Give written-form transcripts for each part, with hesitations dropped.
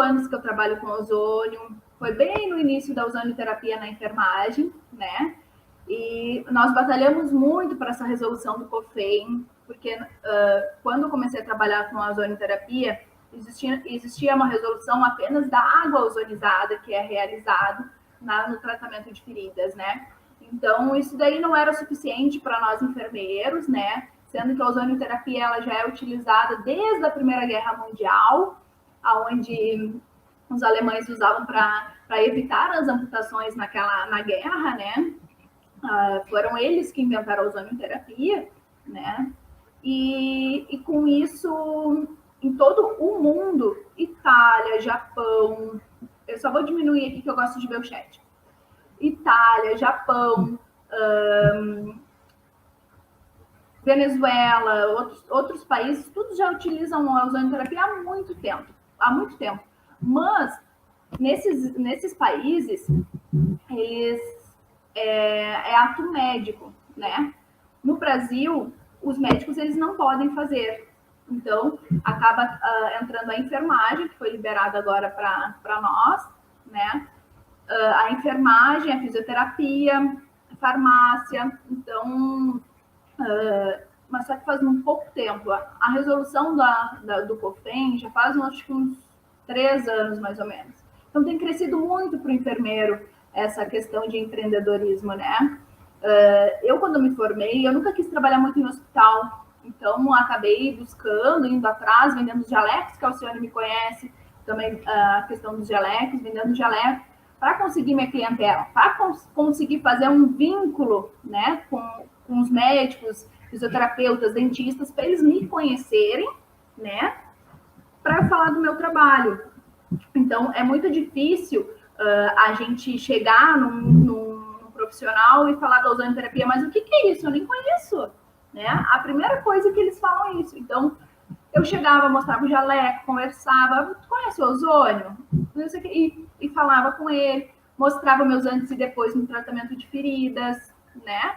anos que eu trabalho com ozônio, foi bem no início da ozonioterapia na enfermagem, né? E nós batalhamos muito para essa resolução do COFEM, porque quando eu comecei a trabalhar com a ozonioterapia, existia uma resolução apenas da água ozonizada que é realizado no tratamento de feridas, né? Então, isso daí não era suficiente para nós enfermeiros, né? Sendo que a ozonioterapia ela já é utilizada desde a Primeira Guerra Mundial, onde os alemães usavam para evitar as amputações na guerra, né? Foram eles que inventaram a ozonioterapia, né? E com isso, em todo o mundo, Itália, Japão, eu só vou diminuir aqui que eu gosto de ver o chat. Itália, Japão, Venezuela, outros países, todos já utilizam a ozonioterapia há muito tempo. Mas nesses países, eles é ato médico, né? No Brasil, os médicos eles não podem fazer. Então, acaba entrando a enfermagem, que foi liberada agora para nós, né? A enfermagem, a fisioterapia, a farmácia. Então, mas só que faz um pouco tempo. A resolução do COFEM já faz acho que uns 3 anos, mais ou menos. Então, tem crescido muito para o enfermeiro essa questão de empreendedorismo, né? Eu, quando me formei, eu nunca quis trabalhar muito em hospital. Então, acabei buscando, indo atrás, vendendo os jalecos, que a Alcione me conhece, também a questão dos jalecos, vendendo jaleco, para conseguir minha clientela, para conseguir fazer um vínculo, né, com os médicos, fisioterapeutas, dentistas, para eles me conhecerem, né, para falar do meu trabalho. Então, é muito difícil a gente chegar num profissional e falar da ozonioterapia, mas o que é isso? Eu nem conheço. Né? A primeira coisa que eles falam é isso. Então, eu chegava, mostrava o jaleco, conversava, tu conhece o ozônio? E falava com ele, mostrava meus antes e depois no tratamento de feridas, né?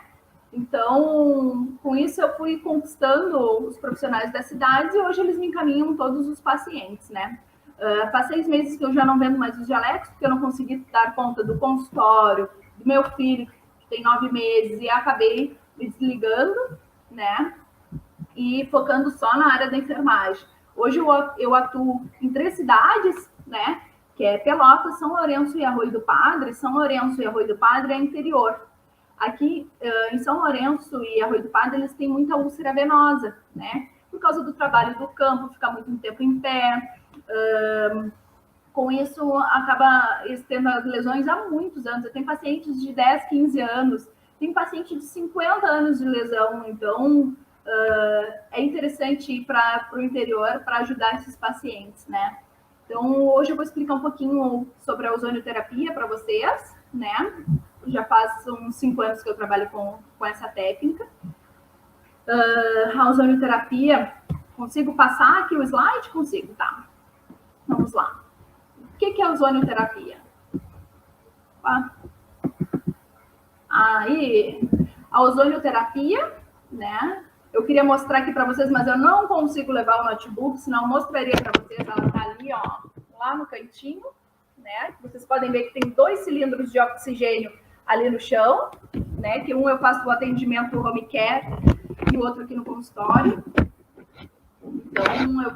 Então, com isso eu fui conquistando os profissionais da cidade e hoje eles me encaminham todos os pacientes, né? Faz 6 meses que eu já não vendo mais os jalecos, porque eu não consegui dar conta do consultório, do meu filho, que tem 9 meses, e acabei me desligando, né? E focando só na área da enfermagem. Hoje eu atuo em 3 cidades, né? Que é Pelotas, São Lourenço e Arroio do Padre. São Lourenço e Arroio do Padre é interior. Aqui em São Lourenço e Arroio do Padre, eles têm muita úlcera venosa, né? Por causa do trabalho do campo, ficar muito tempo em pé. Com isso, acaba tendo lesões há muitos anos. Eu tenho pacientes de 10, 15 anos, tem paciente de 50 anos de lesão. Então, é interessante ir para o interior para ajudar esses pacientes, né? Então, hoje eu vou explicar um pouquinho sobre a ozonioterapia para vocês, né? Já faz uns 5 anos que eu trabalho com essa técnica. A ozonioterapia, consigo passar aqui o slide? Consigo, tá. Vamos lá. O que é a ozonioterapia? Aí, a ozonioterapia, né? Eu queria mostrar aqui para vocês, mas eu não consigo levar o notebook, senão eu mostraria para vocês. Ela está ali, ó, lá no cantinho, né? Vocês podem ver que tem 2 cilindros de oxigênio ali no chão, né? Que um eu faço o atendimento home care e o outro aqui no consultório. Então, eu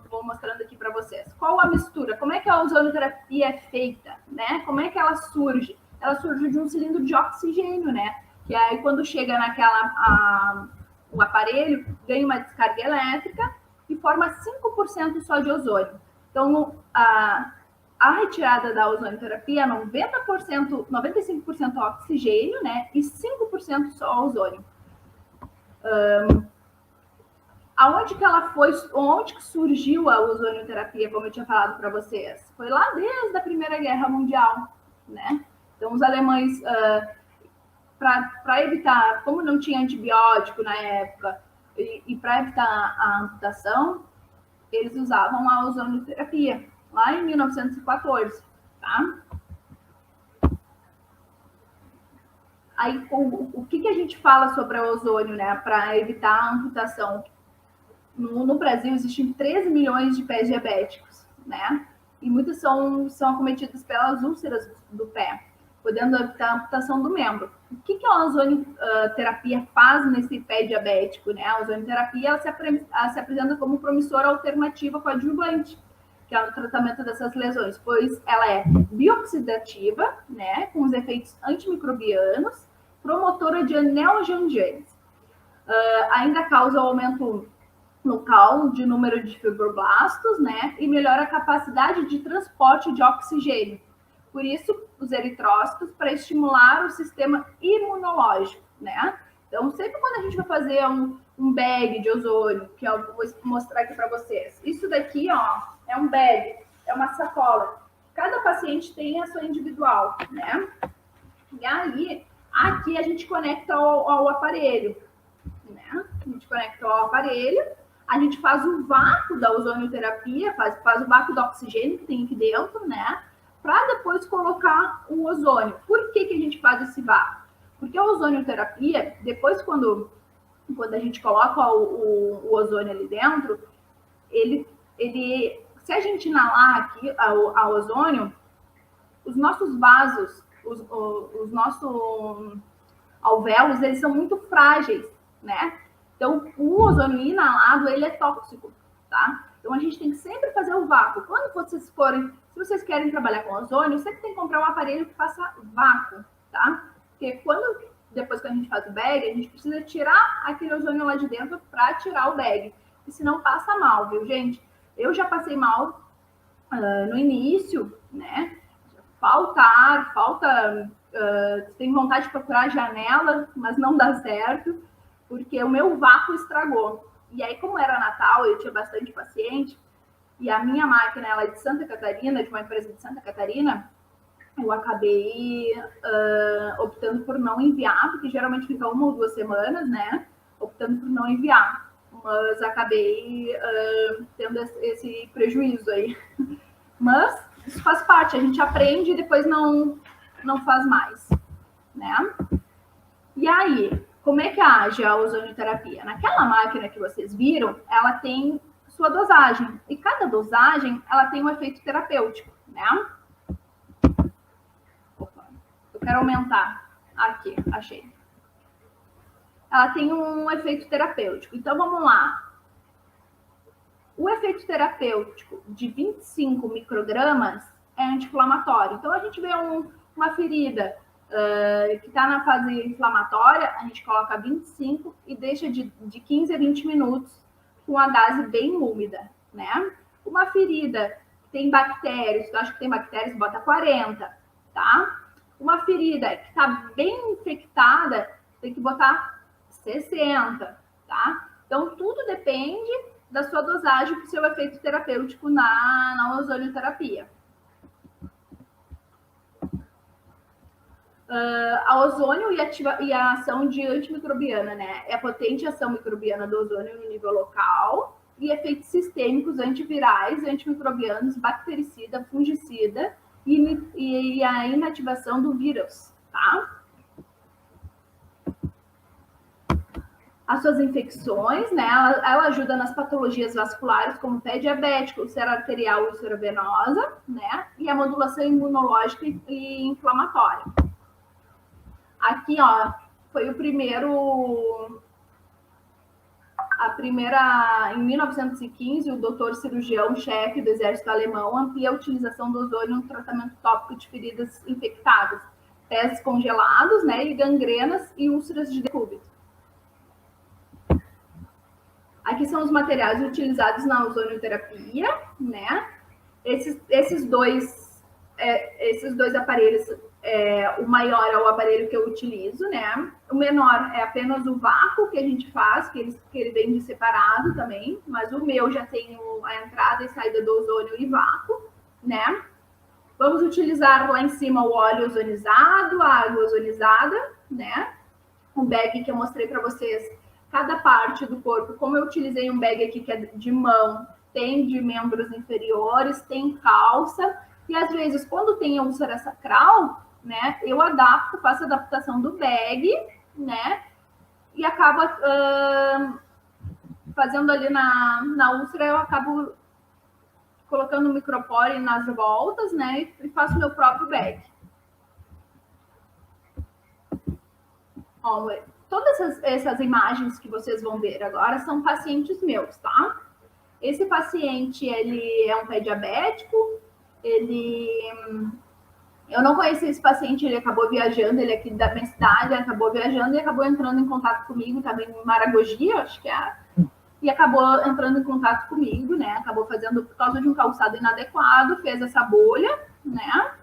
vou mostrando aqui para vocês. Qual a mistura? Como é que a ozonioterapia é feita, né? Como é que ela surge? Ela surge de um cilindro de oxigênio, né? Que aí, quando chega o aparelho, ganha uma descarga elétrica e forma 5% só de ozônio. Então, a retirada da ozonioterapia é 95% oxigênio, né? E 5% só ozônio. Aonde que ela foi, onde que surgiu a ozonioterapia, como eu tinha falado para vocês? Foi lá desde a Primeira Guerra Mundial, né? Então, os alemães, para evitar, como não tinha antibiótico na época, e para evitar a amputação, eles usavam a ozonioterapia, lá em 1914, tá? Aí, o que a gente fala sobre a ozônio, né, para evitar a amputação? No Brasil, existem 13 milhões de pés diabéticos, né? e muitas são acometidas pelas úlceras do pé, podendo evitar a amputação do membro. O que a ozonioterapia faz nesse pé diabético, né? A ozonioterapia ela se apresenta como promissora alternativa coadjuvante, que é o tratamento dessas lesões, pois ela é bioxidativa, né, com os efeitos antimicrobianos, promotora de neoangiogênese. Ainda causa o aumento local de número de fibroblastos, né, e melhora a capacidade de transporte de oxigênio. Por isso, os eritrócitos, para estimular o sistema imunológico, né? Então, sempre quando a gente vai fazer um bag de ozônio, que eu vou mostrar aqui para vocês. Isso daqui, ó, é um bag, é uma sacola. Cada paciente tem a sua individual, né? E aí, aqui a gente conecta ao aparelho, né? A gente conecta ao aparelho, a gente faz o vácuo da ozonioterapia, faz o vácuo do oxigênio que tem aqui dentro, né? Para depois colocar o ozônio. Por que a gente faz esse vácuo? Porque a ozonioterapia, depois quando a gente coloca o ozônio ali dentro, ele, se a gente inalar aqui a ozônio, os nossos vasos, os nossos alvéolos, eles são muito frágeis, né? Então, o ozônio inalado, ele é tóxico, tá? Então, a gente tem que sempre fazer o vácuo. Quando vocês forem, se vocês querem trabalhar com ozônio, sempre tem que comprar um aparelho que faça vácuo, tá? Porque depois que a gente faz o bag, a gente precisa tirar aquele ozônio lá de dentro para tirar o bag. E senão passa mal, viu, gente? Eu já passei mal no início, né? Falta ar, tem vontade de procurar a janela, mas não dá certo, porque o meu vácuo estragou. E aí, como era Natal, eu tinha bastante paciente, e a minha máquina ela é de Santa Catarina, de uma empresa de Santa Catarina, eu acabei optando por não enviar, porque geralmente fica 1 ou 2 semanas, né? Optando por não enviar. Mas acabei tendo esse prejuízo aí. Mas isso faz parte, a gente aprende e depois não faz mais, né? E aí, como é que age a ozonioterapia? Naquela máquina que vocês viram, ela tem sua dosagem, e cada dosagem, ela tem um efeito terapêutico, né? Opa, eu quero aumentar. Aqui, achei. Ela tem um efeito terapêutico. Então, vamos lá. O efeito terapêutico de 25 microgramas é anti-inflamatório. Então, a gente vê uma ferida que está na fase inflamatória, a gente coloca 25 e deixa de 15 a 20 minutos com a gase bem úmida, né? Uma ferida que tem bactérias, tu acha que tem bactérias, bota 40, tá? Uma ferida que está bem infectada, tem que botar 60, tá? Então, tudo depende da sua dosagem para o seu efeito terapêutico na ozonioterapia. A ozônio e a ação de antimicrobiana, né? É a potente ação microbiana do ozônio no nível local e efeitos sistêmicos antivirais, antimicrobianos, bactericida, fungicida e a inativação do vírus, tá? As suas infecções, né? Ela ajuda nas patologias vasculares, como pé diabético, úlcera arterial, úlcera venosa, né? E a modulação imunológica e inflamatória. Aqui, ó, foi em 1915, o doutor cirurgião-chefe do exército alemão amplia a utilização do ozônio no tratamento tópico de feridas infectadas, pés congelados, né? E gangrenas e úlceras de decúbito. Aqui são os materiais utilizados na ozonioterapia, né? Esses dois aparelhos, o maior é o aparelho que eu utilizo, né? O menor é apenas o vácuo que a gente faz, que ele vem de separado também, mas o meu já tem a entrada e saída do ozônio e vácuo, né? Vamos utilizar lá em cima o óleo ozonizado, a água ozonizada, né? Um bag que eu mostrei para vocês, cada parte do corpo, como eu utilizei um bag aqui que é de mão, tem de membros inferiores, tem calça, e às vezes quando tem a úlcera sacral, né, eu faço a adaptação do bag, né, e acaba fazendo ali na úlcera, eu acabo colocando o micropore nas voltas, né? E faço meu próprio bag. Ó, todas essas imagens que vocês vão ver agora são pacientes meus, tá? Esse paciente, ele é um pé diabético, eu não conheci esse paciente, ele acabou viajando, ele é aqui da minha cidade, ele acabou viajando e acabou entrando em contato comigo, também em Maragogi, acho que é, e acabou entrando em contato comigo, né? Acabou fazendo, por causa de um calçado inadequado, fez essa bolha, né?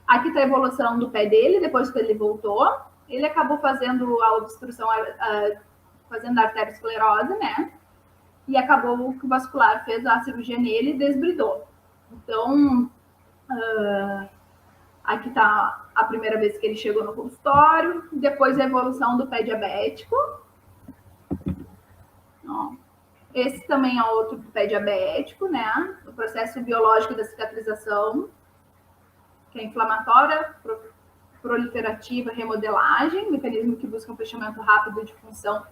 Aqui tá a evolução do pé dele, depois que ele voltou. Ele acabou fazendo a obstrução, fazendo a arteriosclerose, né? E acabou que o vascular fez a cirurgia nele e desbridou. Então, aqui tá a primeira vez que ele chegou no consultório, depois a evolução do pé diabético. Ó, esse também é outro pé diabético, né? O processo biológico da cicatrização, que é inflamatória, proliferativa, remodelagem, mecanismo que busca um fechamento rápido de função,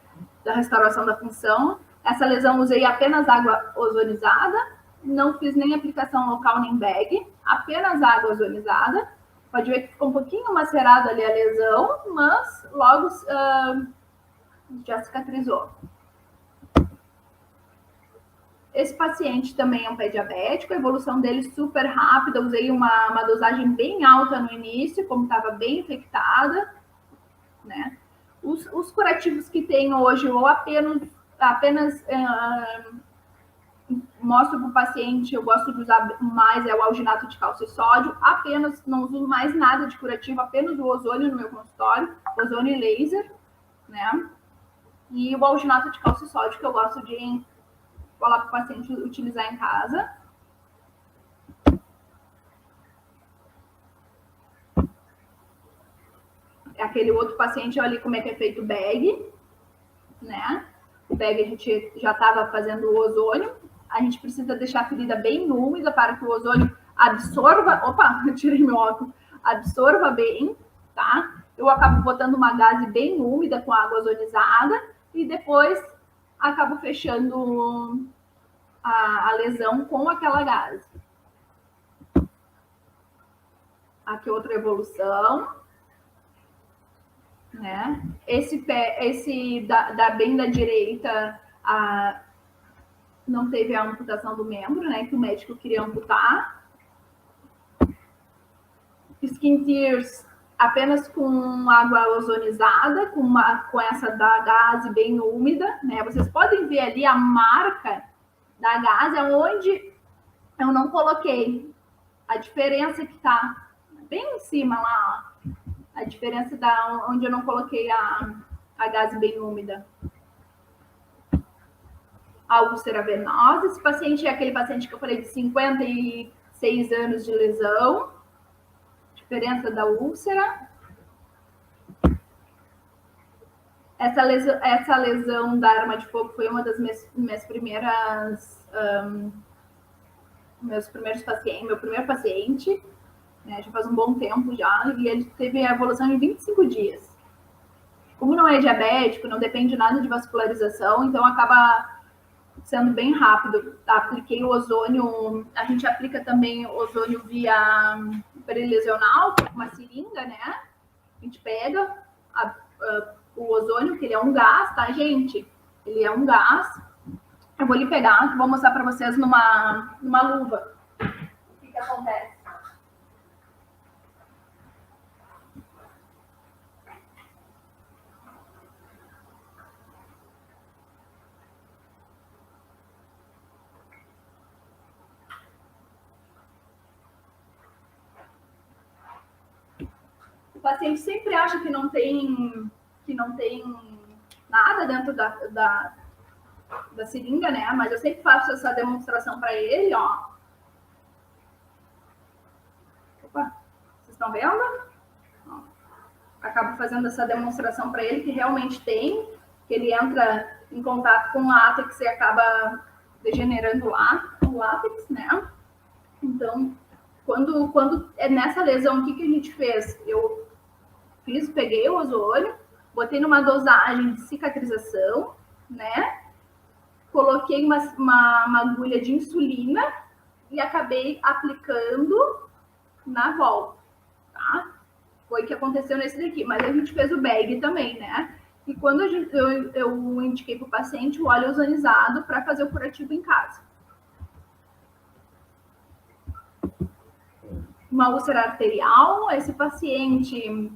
da restauração da função. Essa lesão usei apenas água ozonizada, não fiz nem aplicação local nem bag, apenas água ozonizada. Pode ver que ficou um pouquinho macerada ali a lesão, mas logo já cicatrizou. Esse paciente também é um pé diabético, a evolução dele super rápida, usei uma dosagem bem alta no início, como estava bem infectada, né? Os curativos que tem hoje, ou apenas mostro para o paciente, eu gosto de usar mais, é o alginato de cálcio e sódio, apenas, não uso mais nada de curativo, apenas o ozônio no meu consultório, ozônio e laser, né? E o alginato de cálcio e sódio, que eu gosto de falar para o paciente utilizar em casa. É aquele outro paciente, olha ali como é que é feito o bag, né? O bag a gente já estava fazendo o ozônio. A gente precisa deixar a ferida bem úmida para que o ozônio absorva. Opa, eu tirei meu óculos. Absorva bem, tá? Eu acabo botando uma gaze bem úmida com água ozonizada e depois acabo fechando a lesão com aquela gaze. Aqui outra evolução, né? Esse da bem da direita, não teve a amputação do membro, né? Que o médico queria amputar. Skin tears apenas com água ozonizada, com essa da gaze bem úmida, né? Vocês podem ver ali a marca da gaze, onde eu não coloquei. A diferença que tá bem em cima lá, ó. A diferença da onde eu não coloquei a gaze bem úmida. A úlcera venosa. Esse paciente é aquele paciente que eu falei de 56 anos de lesão. Diferença da úlcera. Essa lesão da arma de fogo foi uma das minhas primeiras... meu primeiro paciente, né, já faz um bom tempo já, e ele teve a evolução em 25 dias. Como não é diabético, não depende nada de vascularização, então acaba sendo bem rápido. Apliquei o ozônio, a gente aplica também o ozônio via perilesional, com uma seringa, né? A gente pega o ozônio, que ele é um gás, tá, gente? Ele é um gás. Eu vou lhe pegar, vou mostrar para vocês numa luva. O que acontece? O paciente sempre acha que não tem nada dentro da seringa, né? Mas eu sempre faço essa demonstração para ele, ó. Opa, vocês estão vendo? Ó, acabo fazendo essa demonstração para ele que realmente tem, que ele entra em contato com o látex e acaba degenerando lá o látex, né? Então, quando é nessa lesão, o que a gente fez? Eu peguei o ozônio, botei numa dosagem de cicatrização, né? coloquei uma agulha de insulina e acabei aplicando na volta, tá? Foi o que aconteceu nesse daqui, mas a gente fez o bag também, né? E quando eu indiquei para o paciente o óleo ozonizado para fazer o curativo em casa. Uma úlcera arterial, esse paciente,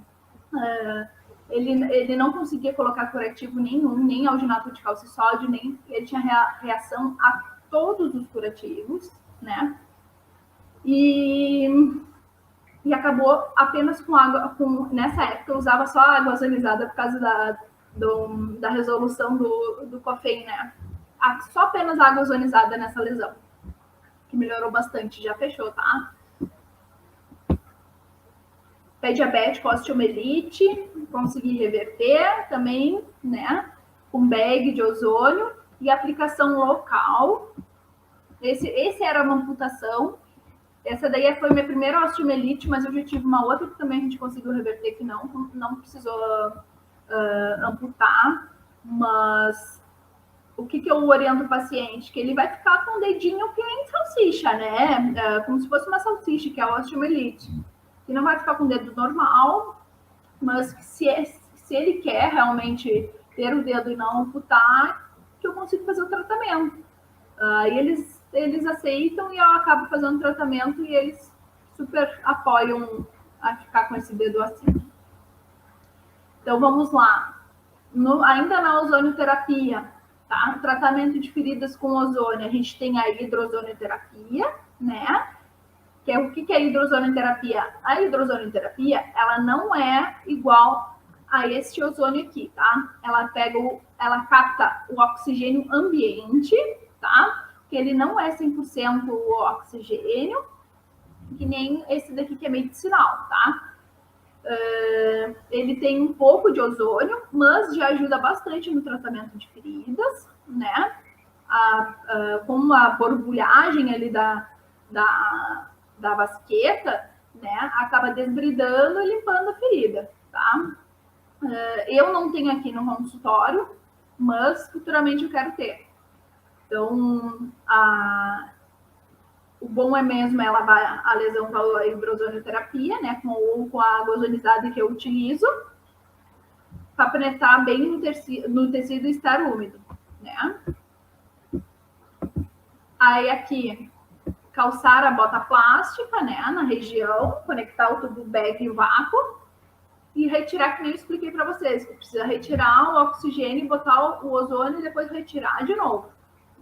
ele não conseguia colocar curativo nenhum, nem alginato de calcissódio, nem ele tinha reação a todos os curativos, né? E acabou apenas com água, nessa época eu usava só água ozonizada por causa da resolução do COFEI, né? Só apenas água ozonizada nessa lesão, que melhorou bastante, já fechou, tá? Pé diabético, osteomielite, consegui reverter também, né? Com bag de ozônio e aplicação local. Esse era uma amputação. Essa daí foi minha primeira osteomielite, mas eu já tive uma outra que também a gente conseguiu reverter, que não precisou amputar. Mas o que eu oriento o paciente? Que ele vai ficar com o dedinho que nem salsicha, né? Como se fosse uma salsicha, que é a osteomielite. Que não vai ficar com o dedo normal, mas se ele quer realmente ter o dedo e não amputar, que eu consigo fazer o tratamento. E eles aceitam e eu acabo fazendo o tratamento e eles super apoiam a ficar com esse dedo assim. Então, vamos lá. Ainda na ozonioterapia, tá? Tratamento de feridas com ozônio, a gente tem a hidrozonioterapia, né? O que é a hidrozonioterapia? A hidrozonioterapia, ela não é igual a esse ozônio aqui, tá? Ela capta o oxigênio ambiente, tá? Que ele não é 100% oxigênio, que nem esse daqui que é medicinal, tá? Ele tem um pouco de ozônio, mas já ajuda bastante no tratamento de feridas, né? Com a borbulhagem ali da basqueta, né, acaba desbridando e limpando a ferida, tá? Eu não tenho aqui no consultório, mas futuramente eu quero ter. Então, o bom é mesmo é lavar a lesão com a hidrozonioterapia, né, com a água ozonizada que eu utilizo, para penetrar bem no tecido e estar úmido, né? Aí aqui calçar a bota plástica, né, na região, conectar o tubo bag e o vácuo e retirar, que nem eu expliquei para vocês, que precisa retirar o oxigênio, botar o ozônio e depois retirar de novo,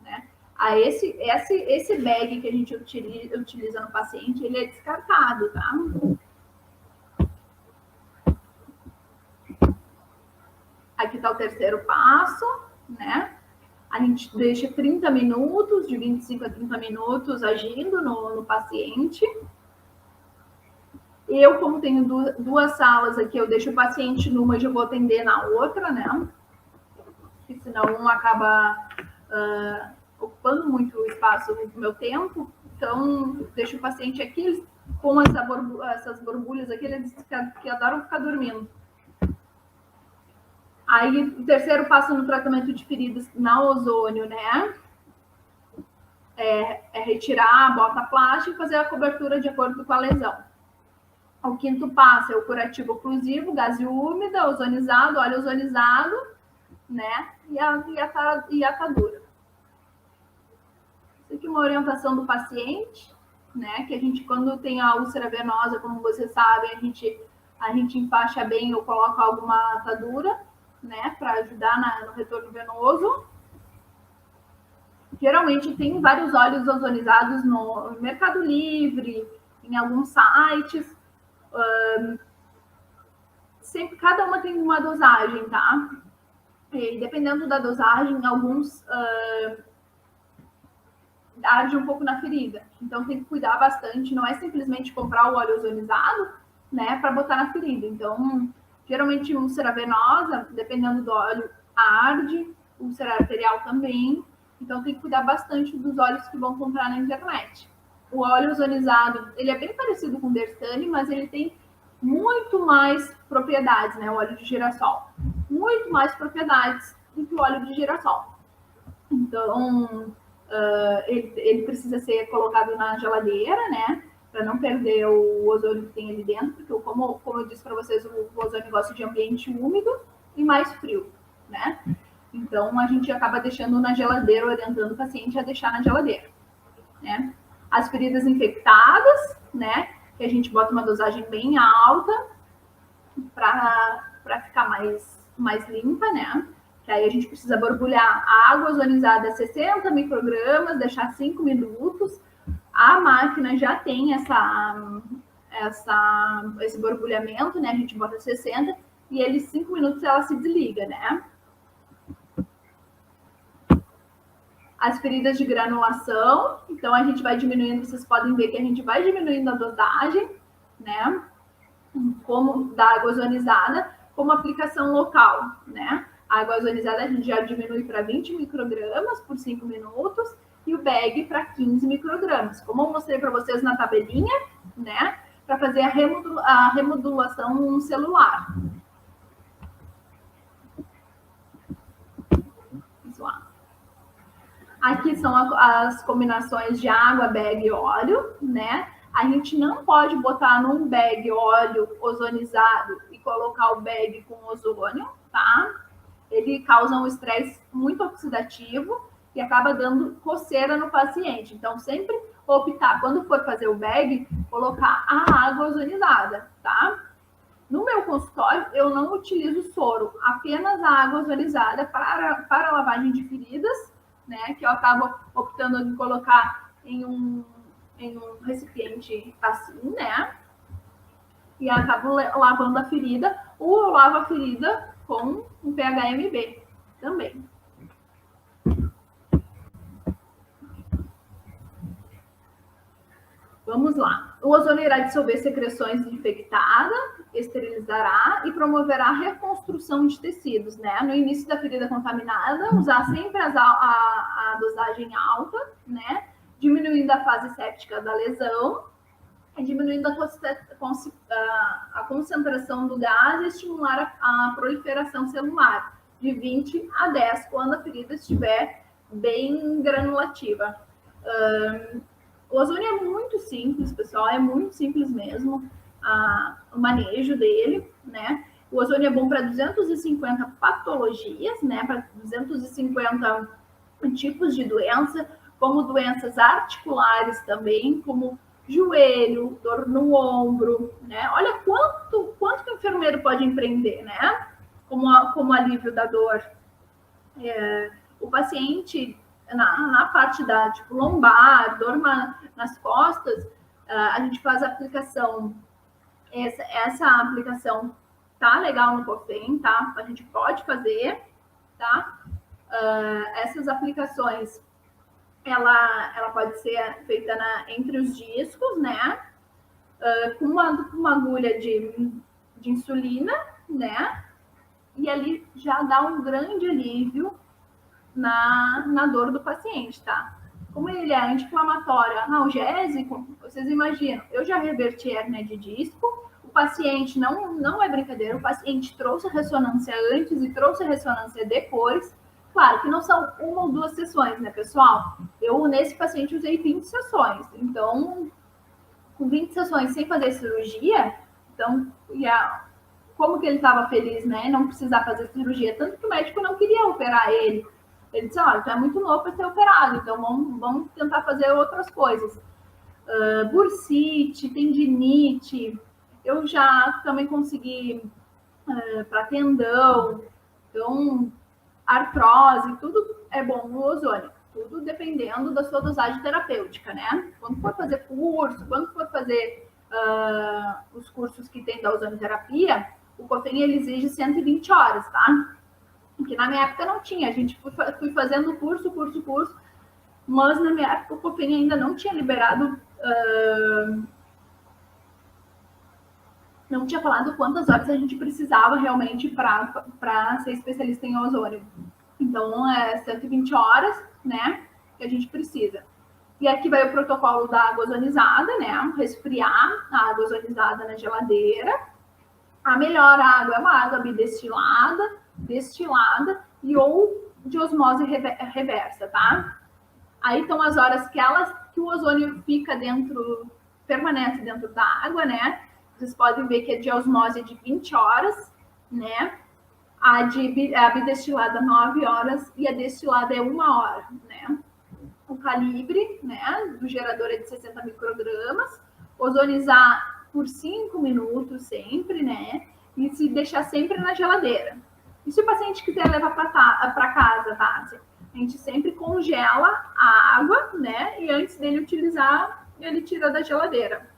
né? Aí esse bag que a gente utiliza no paciente, ele é descartado, tá? Aqui está o terceiro passo, né? A gente deixa 30 minutos, de 25 a 30 minutos, agindo no paciente. Eu, como tenho duas salas aqui, eu deixo o paciente numa e já vou atender na outra, né? Porque senão um acaba ocupando muito o espaço do meu tempo. Então, deixo o paciente aqui, com essas borbulhas aqui, eles que adoram ficar dormindo. Aí, o terceiro passo no tratamento de feridas na ozônio, né? É retirar a bota plástica e fazer a cobertura de acordo com a lesão. O quinto passo é o curativo oclusivo, gase úmida, ozonizado, óleo ozonizado, né? E a atadura. Isso aqui é uma orientação do paciente, né? Que a gente, quando tem a úlcera venosa, como vocês sabem, a gente enfaixa bem ou coloca alguma atadura, né, para ajudar no retorno venoso. Geralmente tem vários óleos ozonizados no Mercado Livre, em alguns sites. Sempre, cada uma tem uma dosagem, tá? E dependendo da dosagem, alguns arde um pouco na ferida. Então tem que cuidar bastante. Não é simplesmente comprar o óleo ozonizado, né, para botar na ferida. Então, geralmente, úlcera venosa, dependendo do óleo, arde, úlcera arterial também. Então, tem que cuidar bastante dos óleos que vão comprar na internet. O óleo ozonizado, ele é bem parecido com o Derstane, mas ele tem muito mais propriedades, né? O óleo de girassol. Muito mais propriedades do que o óleo de girassol. Então, ele precisa ser colocado na geladeira, né? Para não perder o ozônio que tem ali dentro, porque como eu disse para vocês, o ozônio gosta de ambiente úmido e mais frio, né? Então, a gente acaba deixando na geladeira, orientando o paciente a deixar na geladeira, né? As feridas infectadas, né? Que a gente bota uma dosagem bem alta para ficar mais limpa, né? Que aí a gente precisa borbulhar a água ozonizada a 60 microgramas, deixar 5 minutos. A máquina já tem esse borbulhamento, né? A gente bota 60 e ele 5 minutos ela se desliga, né? As feridas de granulação, então a gente vai diminuindo, vocês podem ver que a gente vai diminuindo a dosagem, né? Como da água ozonizada, como aplicação local, né? A água ozonizada a gente já diminui para 20 microgramas por 5 minutos e o bag para 15 microgramas. Como eu mostrei para vocês na tabelinha, né? Para fazer a remodulação celular. Aqui são as combinações de água, bag e óleo, né? A gente não pode botar num bag óleo ozonizado e colocar o bag com ozônio, tá? Ele causa um estresse muito oxidativo e acaba dando coceira no paciente. Então, sempre optar, quando for fazer o bag, colocar a água ozonizada, tá? No meu consultório, eu não utilizo soro, apenas a água ozonizada para lavagem de feridas, né? Que eu acabo optando em colocar em um recipiente assim, né? E acabo lavando a ferida, ou eu lavo a ferida com um PHMB também. Vamos lá. O ozônio irá dissolver secreções infectadas, esterilizará e promoverá a reconstrução de tecidos, né? No início da ferida contaminada, usar sempre a dosagem alta, né? Diminuindo a fase séptica da lesão, diminuindo a concentração do gás e estimular a proliferação celular de 20 a 10 quando a ferida estiver bem granulativa. O ozônio é muito simples, pessoal, é muito simples mesmo o manejo dele, né? O ozônio é bom para 250 patologias, né? Para 250 tipos de doença, como doenças articulares também, como joelho, dor no ombro, né? Olha quanto que o enfermeiro pode empreender, né? Como alívio da dor. O paciente na parte da tipo lombar, dor nas costas, a gente faz a aplicação. Essa aplicação tá legal no COFEM, tá? A gente pode fazer, tá? Essas aplicações, ela pode ser feita entre os discos, né? Com uma agulha de insulina, né? E ali já dá um grande alívio na dor do paciente, tá? Como ele é anti-inflamatório, analgésico, vocês imaginam, eu já reverti hérnia de disco, o paciente, não é brincadeira, o paciente trouxe ressonância antes e trouxe ressonância depois. Claro que não são uma ou duas sessões, né, pessoal? Eu, nesse paciente, usei 20 sessões. Então, com 20 sessões sem fazer cirurgia, então, como que ele estava feliz, né? Não precisar fazer cirurgia. Tanto que o médico não queria operar ele. Ele disse, olha, tu é muito novo para ser operado, então vamos tentar fazer outras coisas. Bursite, tendinite, eu já também consegui para tendão, então artrose, tudo é bom no ozônio, tudo dependendo da sua dosagem terapêutica, né? Quando for fazer curso, quando for fazer os cursos que tem da ozonioterapia, o COFEM ele exige 120 horas, tá? Que na minha época não tinha, a gente fui fazendo curso, mas na minha época o COFEM ainda não tinha liberado, não tinha falado quantas horas a gente precisava realmente para ser especialista em ozônio. Então, é 120 horas, né, que a gente precisa. E aqui vai o protocolo da água ozonizada, né, resfriar a água ozonizada na geladeira. A melhor água é uma água bidestilada, destilada, e ou de osmose reversa, tá? Aí estão as horas que o ozônio fica permanece dentro da água, né? Vocês podem ver que a de osmose é de 20 horas, né? A bidestilada 9 horas e a destilada é 1 hora, né? O calibre, né, do gerador é de 60 microgramas, ozonizar por 5 minutos sempre, né? E se deixar sempre na geladeira. E se o paciente quiser levar para casa, tá? A gente sempre congela a água, né? E antes dele utilizar, ele tira da geladeira.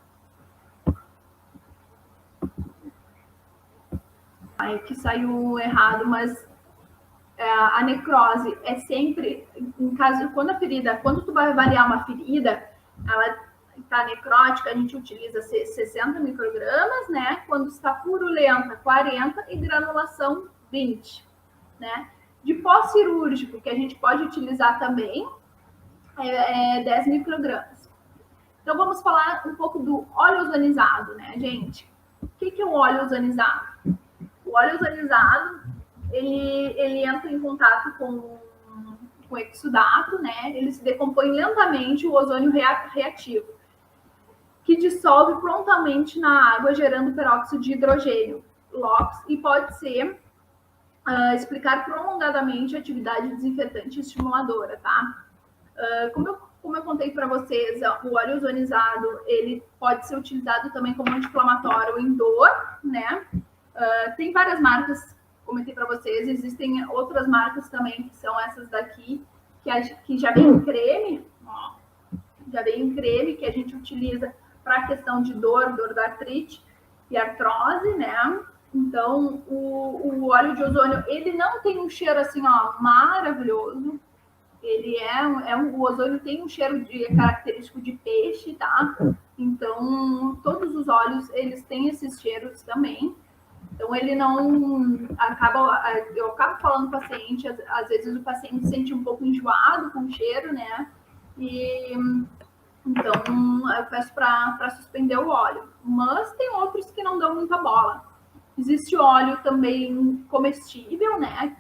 Aí que saiu errado, mas a necrose é sempre, em caso, quando tu vai avaliar uma ferida, ela está necrótica, a gente utiliza 60 microgramas, né? Quando está purulenta, 40 e granulação 20, né? De pós-cirúrgico, que a gente pode utilizar também, 10 microgramas. Então, vamos falar um pouco do óleo ozonizado, né, gente? O que é o óleo ozonizado? O óleo ozonizado, ele entra em contato com o exudato, né? Ele se decompõe lentamente o ozônio reativo, que dissolve prontamente na água, gerando peróxido de hidrogênio, LOX, e pode ser explicar prolongadamente a atividade desinfetante e estimuladora, tá? Como eu contei para vocês, o óleo ozonizado, ele pode ser utilizado também como anti-inflamatório em dor, né? Tem várias marcas, comentei para vocês, existem outras marcas também, que são essas daqui, que já vem em creme, ó, já vem em creme, que a gente utiliza para a questão de dor da artrite e artrose, né? Então, o óleo de ozônio, ele não tem um cheiro assim, ó, maravilhoso. Ele o ozônio tem um cheiro característico de peixe, tá? Então, todos os óleos, eles têm esses cheiros também. Então, ele não eu acabo falando com o paciente, às vezes o paciente se sente um pouco enjoado com o cheiro, né? E então eu peço para suspender o óleo. Mas tem outros que não dão muita bola. Existe óleo também comestível, né?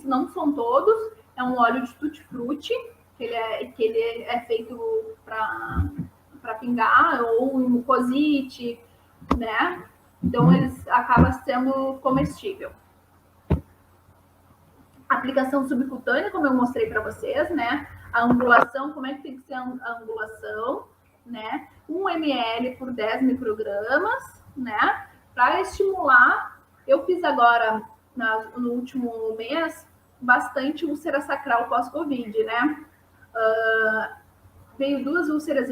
Não são todos. É um óleo de tutti-frutti, que ele é feito para pingar, ou em mucosite, né? Então, eles acabam sendo comestível. Aplicação subcutânea, como eu mostrei para vocês, né? A angulação, como é que tem que ser a angulação, né? 1 ml por 10 microgramas, né? Para estimular, eu fiz agora, no último mês, bastante úlcera sacral pós-Covid, né? Vieram duas úlceras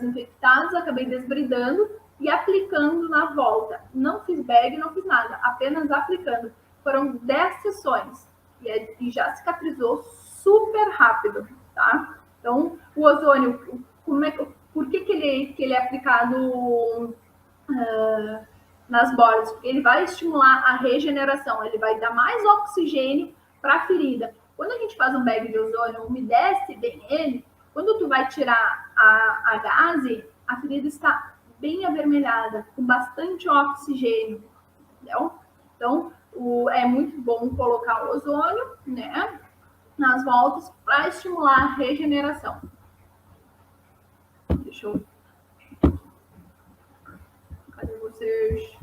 infectadas, acabei desbridando e aplicando na volta. Não fiz bag, não fiz nada, apenas aplicando. Foram 10 sessões e já cicatrizou super rápido, tá? Então, o ozônio, por que ele é aplicado nas bordas? Porque ele vai estimular a regeneração, ele vai dar mais oxigênio para a ferida. Quando a gente faz um bag de ozônio, umedece bem ele, quando tu vai tirar a gase, a ferida está bem avermelhada, com bastante oxigênio, entendeu? Então, é muito bom colocar o ozônio, né, nas voltas para estimular a regeneração. Deixa eu... Cadê vocês?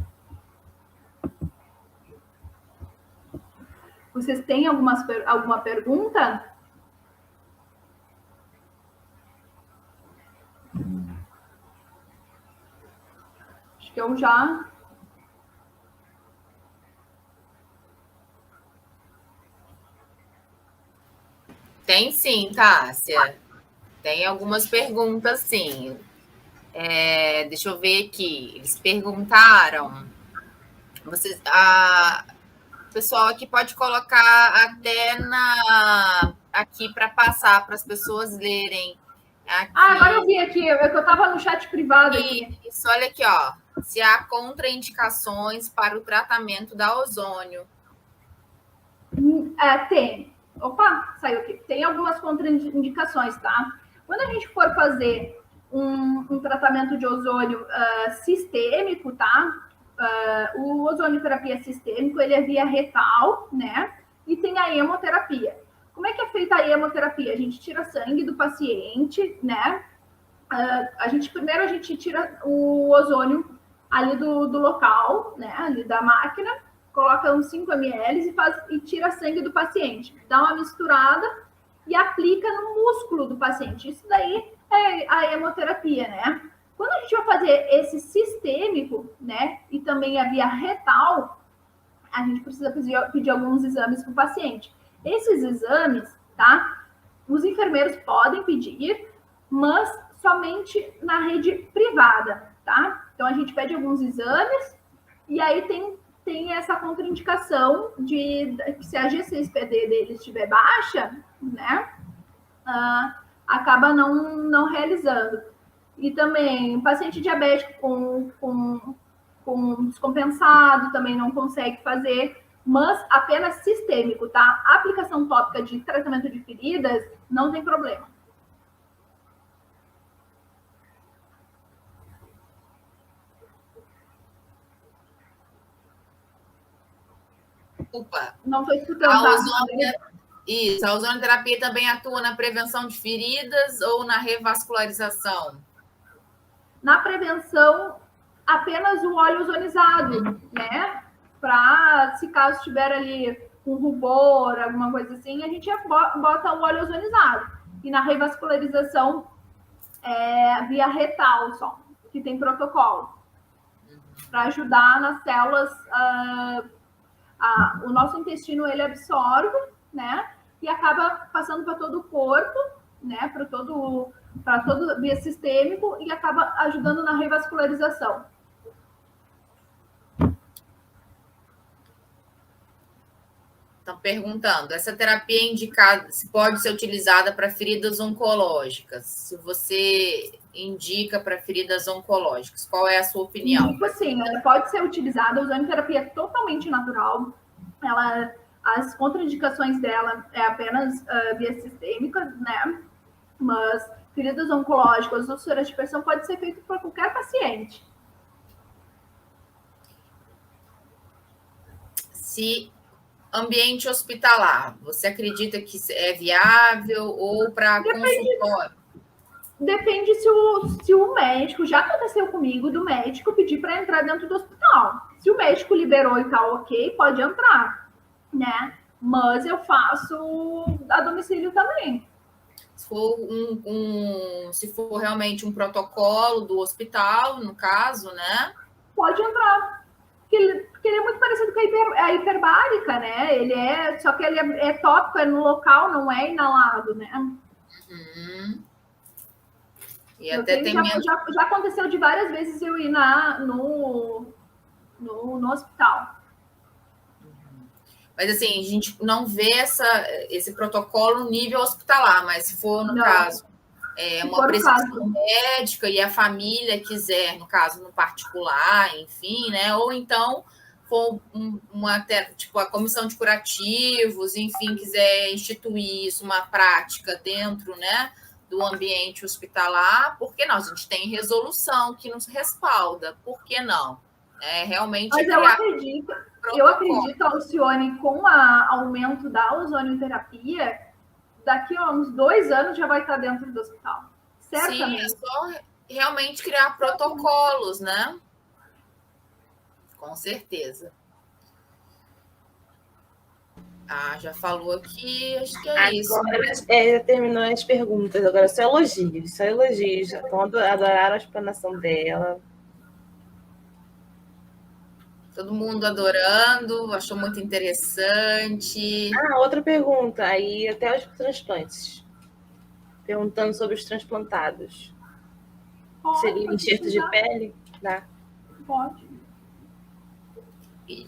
Vocês têm alguma pergunta? Acho que eu já... Tem sim, Tássia. Tem algumas perguntas, sim. Deixa eu ver aqui. Eles perguntaram. O pessoal aqui pode colocar até aqui para passar para as pessoas lerem. Aqui. Agora eu vi aqui, eu estava no chat privado aqui. Isso, olha aqui, ó. Se há contraindicações para o tratamento da ozônio. Tem. Opa, saiu aqui. Tem algumas contraindicações, tá? Quando a gente for fazer um tratamento de ozônio sistêmico, tá? O ozonioterapia sistêmico, ele é via retal, né? e tem a hemoterapia. Como é que é feita a hemoterapia? A gente tira sangue do paciente, né? Primeiro a gente tira o ozônio ali do local, né? Ali da máquina, coloca uns 5 ml e tira sangue do paciente. Dá uma misturada e aplica no músculo do paciente. Isso daí é a hemoterapia, né? Quando a gente vai fazer esse sistêmico, né? E também a via retal, a gente precisa pedir alguns exames para o paciente. Esses exames, tá? Os enfermeiros podem pedir, mas somente na rede privada, tá? Então a gente pede alguns exames e aí tem essa contraindicação de que se a G6PD dele estiver baixa, né? Acaba não realizando. E também paciente diabético com descompensado também não consegue fazer, mas apenas sistêmico, tá? A aplicação tópica de tratamento de feridas não tem problema. Opa. Não estou escutando. A ozonoterapia também atua na prevenção de feridas ou na revascularização? Na prevenção, apenas o óleo ozonizado, né? Para, se caso estiver ali com rubor, alguma coisa assim, a gente bota o óleo ozonizado. E na revascularização, via retal só, que tem protocolo. Para ajudar nas células, o nosso intestino, ele absorve, né? E acaba passando para todo o corpo, né? Para todo via sistêmico e acaba ajudando na revascularização. Estão perguntando, essa terapia é indicada, se pode ser utilizada para feridas oncológicas? Se você indica para feridas oncológicas, qual é a sua opinião? Tipo assim, ela pode ser utilizada, a ozonoterapia é totalmente natural. As contraindicações dela é apenas via sistêmica, né? Mas feridas oncológicas, úlceras de pressão pode ser feito por qualquer paciente. Se ambiente hospitalar, você acredita que é viável ou para consultório? Depende se o médico, já aconteceu comigo, do médico pedir para entrar dentro do hospital. Se o médico liberou e tá ok, pode entrar, né? Mas eu faço a domicílio também. Se for, se for realmente um protocolo do hospital, no caso, né? Pode entrar. Porque ele é muito parecido com a hiperbárica, né? Só que ele é tópico, é no local, não é inalado, né? Uhum. E até tem já aconteceu de várias vezes eu ir no hospital. Mas assim, a gente não vê esse protocolo nível hospitalar, mas se for, no caso, uma prescrição médica e a família quiser, no caso, no particular, enfim, né? Ou então for tipo a comissão de curativos, enfim, quiser instituir isso, uma prática dentro, né, do ambiente hospitalar, por que não? A gente tem resolução que nos respalda, por que não? Realmente. Mas eu acredito, Alcione, com o aumento da ozonioterapia, daqui a uns 2 anos já vai estar dentro do hospital. Certamente. Sim, é só realmente criar protocolos, né? Com certeza. Já falou aqui, acho que é isso. Agora, já terminou as perguntas, agora só elogios. Já adoraram a explanação dela. Todo mundo adorando, achou muito interessante. Outra pergunta, aí até os transplantes. Perguntando sobre os transplantados. Seria enxerto de pele? Dá. Pode.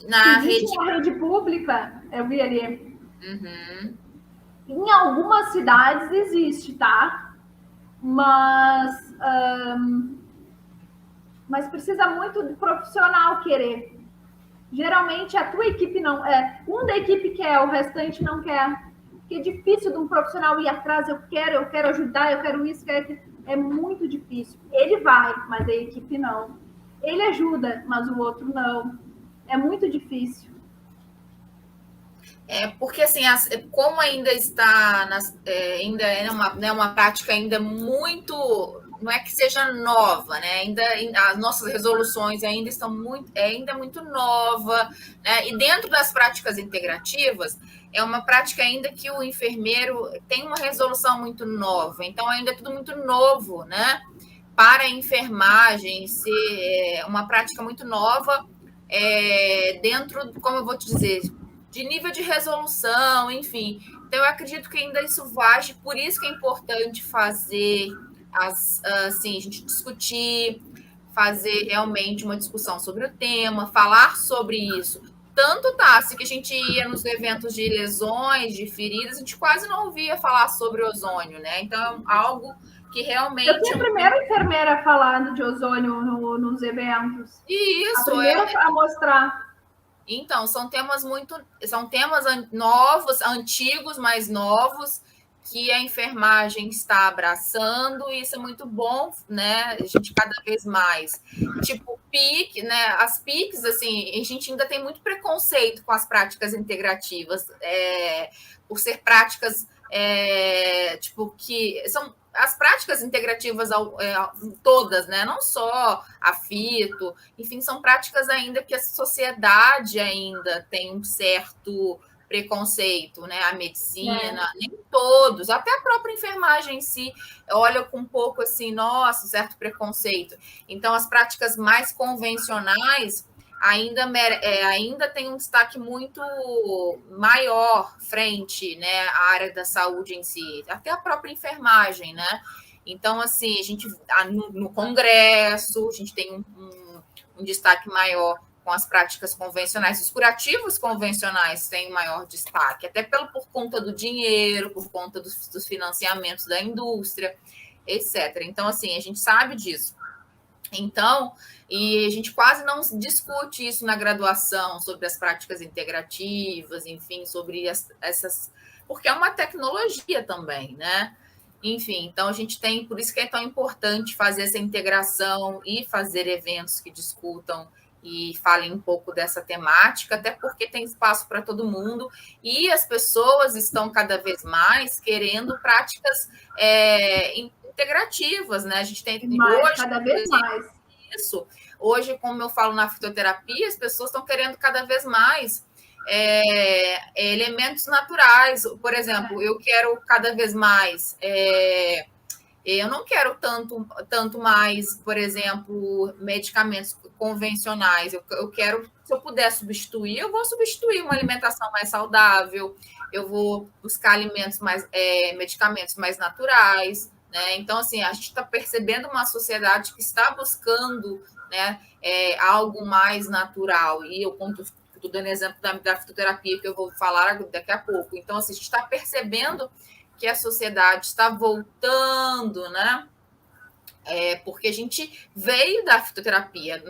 Na rede pública, eu vi ali. Uhum. Em algumas cidades existe, tá? Mas precisa muito do profissional querer. Geralmente a tua equipe não é. Um da equipe quer, o restante não quer. Porque é difícil de um profissional ir atrás, eu quero ajudar, eu quero isso, é muito difícil. Ele vai, mas a equipe não. Ele ajuda, mas o outro não. É muito difícil. Porque assim, como ainda está ainda é uma prática ainda muito, não é que seja nova, né? Ainda as nossas resoluções ainda estão ainda muito nova, né? E dentro das práticas integrativas é uma prática ainda que o enfermeiro tem uma resolução muito nova, então ainda é tudo muito novo, né? Para a enfermagem ser uma prática muito nova, dentro, como eu vou te dizer, de nível de resolução, enfim. Então, eu acredito que ainda isso vage, por isso que é importante fazer assim, a gente discutir, fazer realmente uma discussão sobre o tema, falar sobre isso. Tanto, Tassi, que a gente ia nos eventos de lesões, de feridas, a gente quase não ouvia falar sobre ozônio, né? Então, é algo que realmente... Eu fui a primeira enfermeira falando de ozônio nos eventos. Isso. A primeira a mostrar. Então, são temas novos, antigos, mais novos, que a enfermagem está abraçando, e isso é muito bom, né? A gente cada vez mais. Tipo, PIC, né? As PICs, assim, a gente ainda tem muito preconceito com as práticas integrativas, por ser práticas, tipo, que são as práticas integrativas todas, né? Não só a fito, enfim, são práticas ainda que a sociedade ainda tem um certo preconceito, né? A medicina, nem todos, até a própria enfermagem em si olha com um pouco assim, nossa, certo preconceito. Então, as práticas mais convencionais ainda tem um destaque muito maior frente, né, à área da saúde em si, até a própria enfermagem, né? Então, assim, a gente no Congresso, a gente tem um destaque maior com as práticas convencionais. Os curativos convencionais têm maior destaque, até por conta do dinheiro, por conta dos financiamentos da indústria, etc. Então, assim, a gente sabe disso. Então, e a gente quase não discute isso na graduação, sobre as práticas integrativas, enfim, sobre essas... Porque é uma tecnologia também, né? Enfim, então a gente tem... Por isso que é tão importante fazer essa integração e fazer eventos que discutam e falem um pouco dessa temática, até porque tem espaço para todo mundo, e as pessoas estão cada vez mais querendo práticas integrativas, né? A gente tem hoje, cada vez mais. Isso. Hoje, como eu falo na fitoterapia, as pessoas estão querendo cada vez mais elementos naturais. Por exemplo, eu quero cada vez mais. Eu não quero tanto mais, por exemplo, medicamentos convencionais. Eu quero, se eu puder substituir, eu vou substituir uma alimentação mais saudável, eu vou buscar medicamentos mais naturais, né? Então, assim, a gente está percebendo uma sociedade que está buscando, né, algo mais natural. E eu estou dando exemplo da fitoterapia, que eu vou falar daqui a pouco. Então, assim, a gente está percebendo que a sociedade está voltando, né? Porque a gente veio da fitoterapia.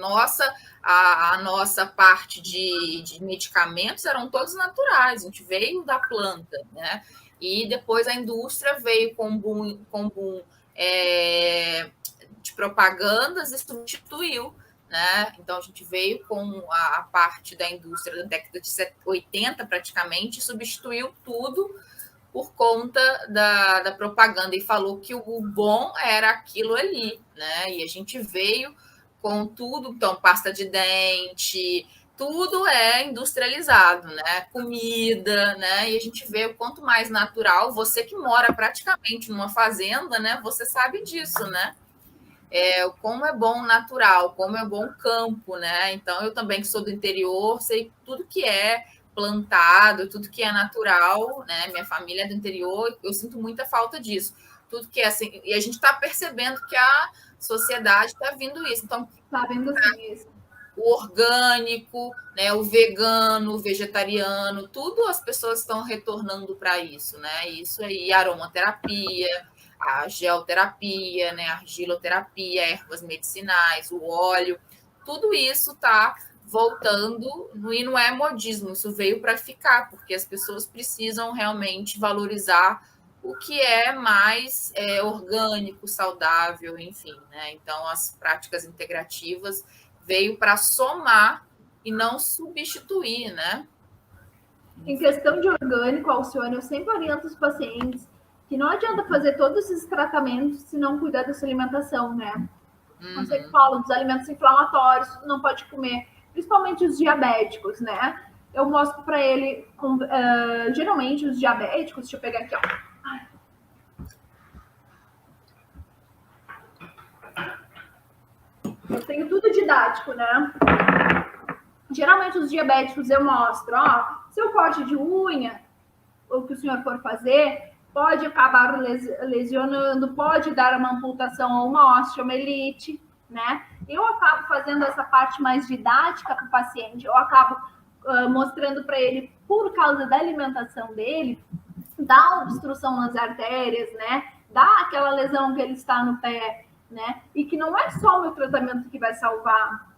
A nossa parte de medicamentos eram todos naturais, a gente veio da planta, né? E depois a indústria veio com boom de propagandas e substituiu, né? Então a gente veio com a parte da indústria da década de 80 praticamente, substituiu tudo por conta da propaganda e falou que o bom era aquilo ali, né? E a gente veio com tudo, então pasta de dente, tudo é industrializado, né? Comida, né? E a gente vê o quanto mais natural. Você que mora praticamente numa fazenda, né? Você sabe disso, né? Como é bom natural, como é bom campo, né? Então eu também que sou do interior, sei tudo que é plantado, tudo que é natural, né? Minha família é do interior, eu sinto muita falta disso. Tudo que é assim, e a gente está percebendo que a sociedade está vindo isso. Então, está vindo isso. O orgânico, né? O vegano, o vegetariano, tudo as pessoas estão retornando para isso, né? Isso aí, aromaterapia, a geoterapia, né? A argiloterapia, ervas medicinais, o óleo, tudo isso está voltando, e não é modismo, isso veio para ficar, porque as pessoas precisam realmente valorizar o que é mais orgânico, saudável, enfim, né? Então, as práticas integrativas veio para somar e não substituir, né? Em questão de orgânico, Alcione, eu sempre oriento os pacientes que não adianta fazer todos esses tratamentos se não cuidar da sua alimentação, né? Eu sempre falo dos alimentos inflamatórios, não pode comer, principalmente os diabéticos, né? Eu mostro para ele, geralmente os diabéticos, deixa eu pegar aqui, ó. Eu tenho tudo didático, né? Geralmente os diabéticos eu mostro, ó, seu corte de unha, o que o senhor for fazer, pode acabar lesionando, pode dar uma amputação ou uma osteomielite, né? Eu acabo fazendo essa parte mais didática para o paciente, eu acabo mostrando para ele, por causa da alimentação dele, dá obstrução nas artérias, né? Dá aquela lesão que ele está no pé, né? E que não é só o meu tratamento que vai salvar.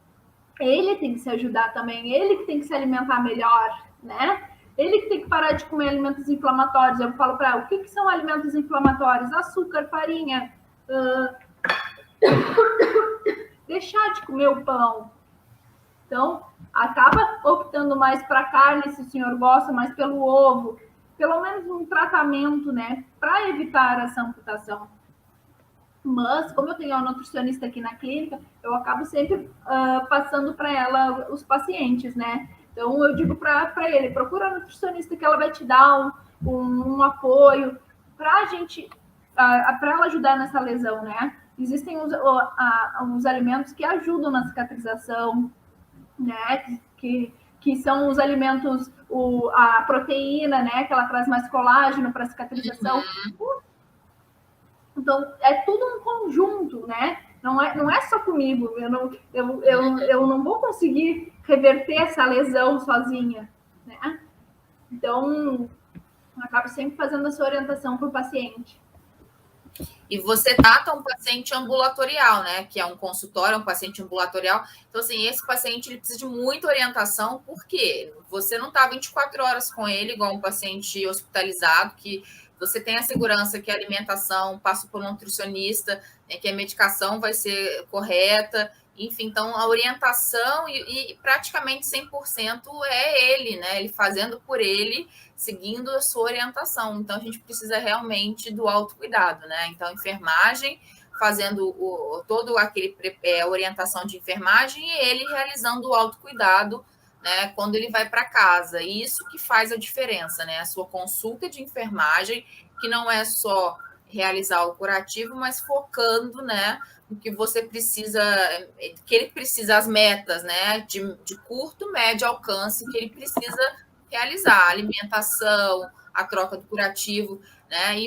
Ele tem que se ajudar também, ele que tem que se alimentar melhor, né? Ele que tem que parar de comer alimentos inflamatórios. Eu falo para ela, o que são alimentos inflamatórios? Açúcar, farinha, deixar de comer o pão. Então, acaba optando mais para carne, se o senhor gosta, mais pelo ovo. Pelo menos um tratamento, né? Para evitar essa amputação. Mas, como eu tenho uma nutricionista aqui na clínica, eu acabo sempre passando para ela os pacientes, né? Então, eu digo para ele, procura a nutricionista que ela vai te dar um apoio para ela ajudar nessa lesão, né? Existem os alimentos que ajudam na cicatrização, né? Que são os alimentos, a proteína, né? Que ela traz mais colágeno para a cicatrização. Então, é tudo um conjunto, né? Não é só comigo. Eu não vou conseguir reverter essa lesão sozinha, né? Então, eu acabo sempre fazendo essa orientação para o paciente. E você trata um paciente ambulatorial, né? Que é um consultório, um paciente ambulatorial. Então, assim, esse paciente ele precisa de muita orientação, porque você não está 24 horas com ele, igual um paciente hospitalizado, que você tem a segurança que a alimentação passa por um nutricionista, né, que a medicação vai ser correta, enfim, então a orientação e praticamente 100% é ele, né? Ele fazendo por ele, seguindo a sua orientação. Então a gente precisa realmente do autocuidado, né? Então, enfermagem fazendo todo aquele orientação de enfermagem e ele realizando o autocuidado, né, quando ele vai para casa. E isso que faz a diferença, né? A sua consulta de enfermagem, que não é só realizar o curativo, mas focando, né, no que você precisa, que ele precisa, as metas, né, de curto, médio alcance, que ele precisa realizar, a alimentação, a troca do curativo, né?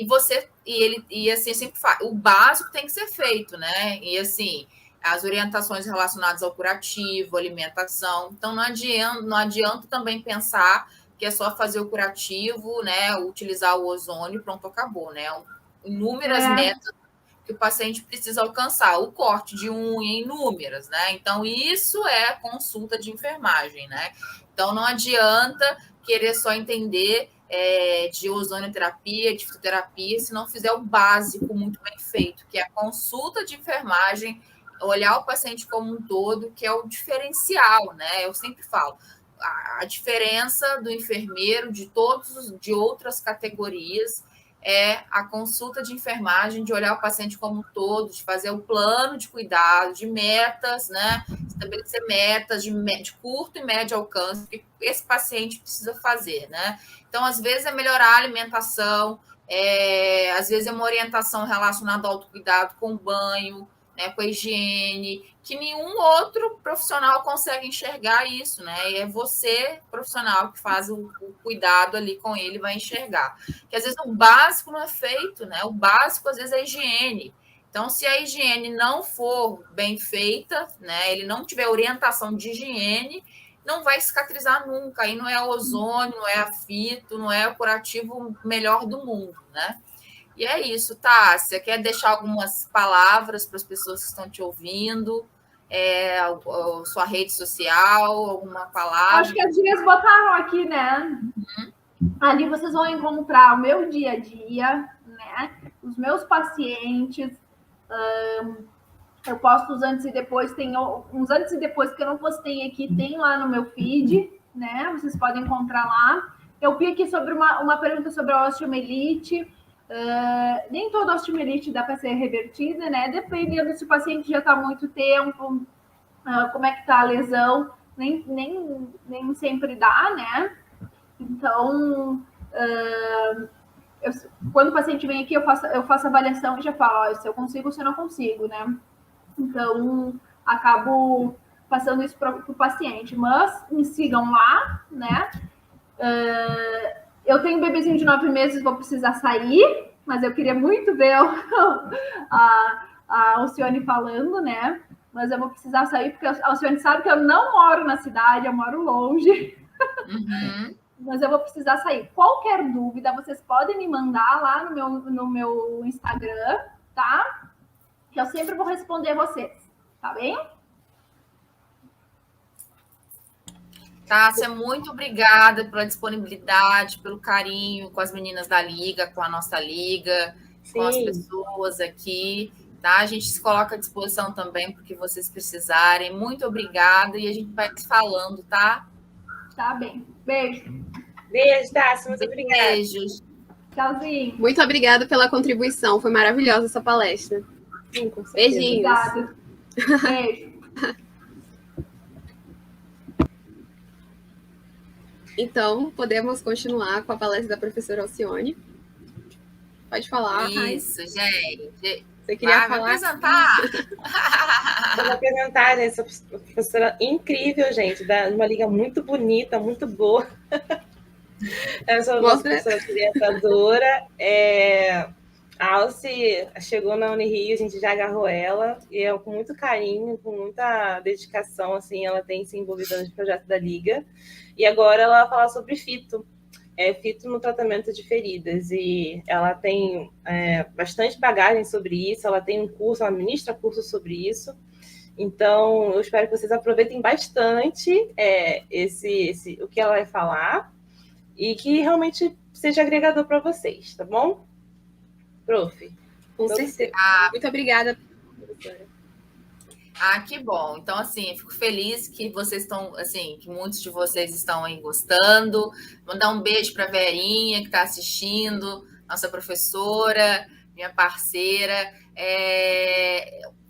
E assim, sempre faz, o básico tem que ser feito, né? E assim, as orientações relacionadas ao curativo, alimentação. Então, não adianta também pensar que é só fazer o curativo, né? Utilizar o ozônio, pronto, acabou, né? Inúmeras metas que o paciente precisa alcançar. O corte de unha, inúmeras, né? Então, isso é consulta de enfermagem, né? Então, não adianta querer só entender de ozonioterapia, de fitoterapia, se não fizer o básico muito bem feito, que é a consulta de enfermagem, olhar o paciente como um todo, que é o diferencial, né? Eu sempre falo, a diferença do enfermeiro de outras categorias é a consulta de enfermagem, de olhar o paciente como um todo, de fazer o plano de cuidado, de metas, né? Estabelecer metas de curto e médio alcance que esse paciente precisa fazer, né? Então, às vezes, é melhorar a alimentação, às vezes é uma orientação relacionada ao autocuidado com banho, né, com a higiene, que nenhum outro profissional consegue enxergar isso, né? E é você, profissional, que faz o cuidado ali com ele, vai enxergar. Que às vezes o básico não é feito, né? O básico, às vezes, é a higiene. Então, se a higiene não for bem feita, né, ele não tiver orientação de higiene, não vai cicatrizar nunca. Aí não é ozônio, não é a fito, não é o curativo melhor do mundo, né? E é isso, Tássia. Quer deixar algumas palavras para as pessoas que estão te ouvindo? Sua rede social, alguma palavra? Acho que as dias botaram aqui, né? Ali vocês vão encontrar o meu dia a dia, né? Os meus pacientes. Eu posto os antes e depois, tem uns antes e depois que eu não postei aqui, tem lá no meu feed, né? Vocês podem encontrar lá. Eu vi aqui sobre uma pergunta sobre a osteomielite. Nem toda osteomielite dá para ser revertida, né? Dependendo se o paciente já está há muito tempo, como é que está a lesão, nem sempre dá, né? Então, quando o paciente vem aqui, eu faço avaliação e já falo, se eu consigo ou se eu não consigo, né? Então, acabo passando isso para o paciente. Mas me sigam lá, né? Eu tenho um bebezinho de 9 meses, vou precisar sair, mas eu queria muito ver a Alcione falando, né? Mas eu vou precisar sair, porque a Alcione sabe que eu não moro na cidade, eu moro longe. Uhum. Mas eu vou precisar sair. Qualquer dúvida, vocês podem me mandar lá no meu Instagram, tá? Que eu sempre vou responder vocês, tá bem? Tássia, muito obrigada pela disponibilidade, pelo carinho com as meninas da Liga, com a nossa Liga, com as pessoas aqui. Tá? A gente se coloca à disposição também para o que vocês precisarem. Muito obrigada e a gente vai se falando, tá? Tá bem. Beijo. Beijo, Tássia. Muito obrigada. Beijos. Tchauzinho. Muito obrigada pela contribuição. Foi maravilhosa essa palestra. Beijinhos. Obrigada. Beijo. Então, podemos continuar com a palestra da professora Alcione. Pode falar. Isso, gente. Você queria falar? Vai apresentar. Vou apresentar essa professora incrível, gente, de uma liga muito bonita, muito boa. Eu sou uma professora orientadora. A Alci chegou na Unirio, a gente já agarrou ela, e eu, com muito carinho, com muita dedicação, assim, ela tem se envolvido nos projetos da Liga. E agora ela vai falar sobre fito, fito no tratamento de feridas. E ela tem bastante bagagem sobre isso, ela tem um curso, ela ministra curso sobre isso. Então, eu espero que vocês aproveitem bastante o que ela vai falar e que realmente seja agregador para vocês, tá bom? Prof. Com certeza. Muito obrigada, professora. Que bom. Então, assim, fico feliz que vocês estão, assim, que muitos de vocês estão aí gostando. Mandar um beijo para a Verinha, que está assistindo, nossa professora, minha parceira.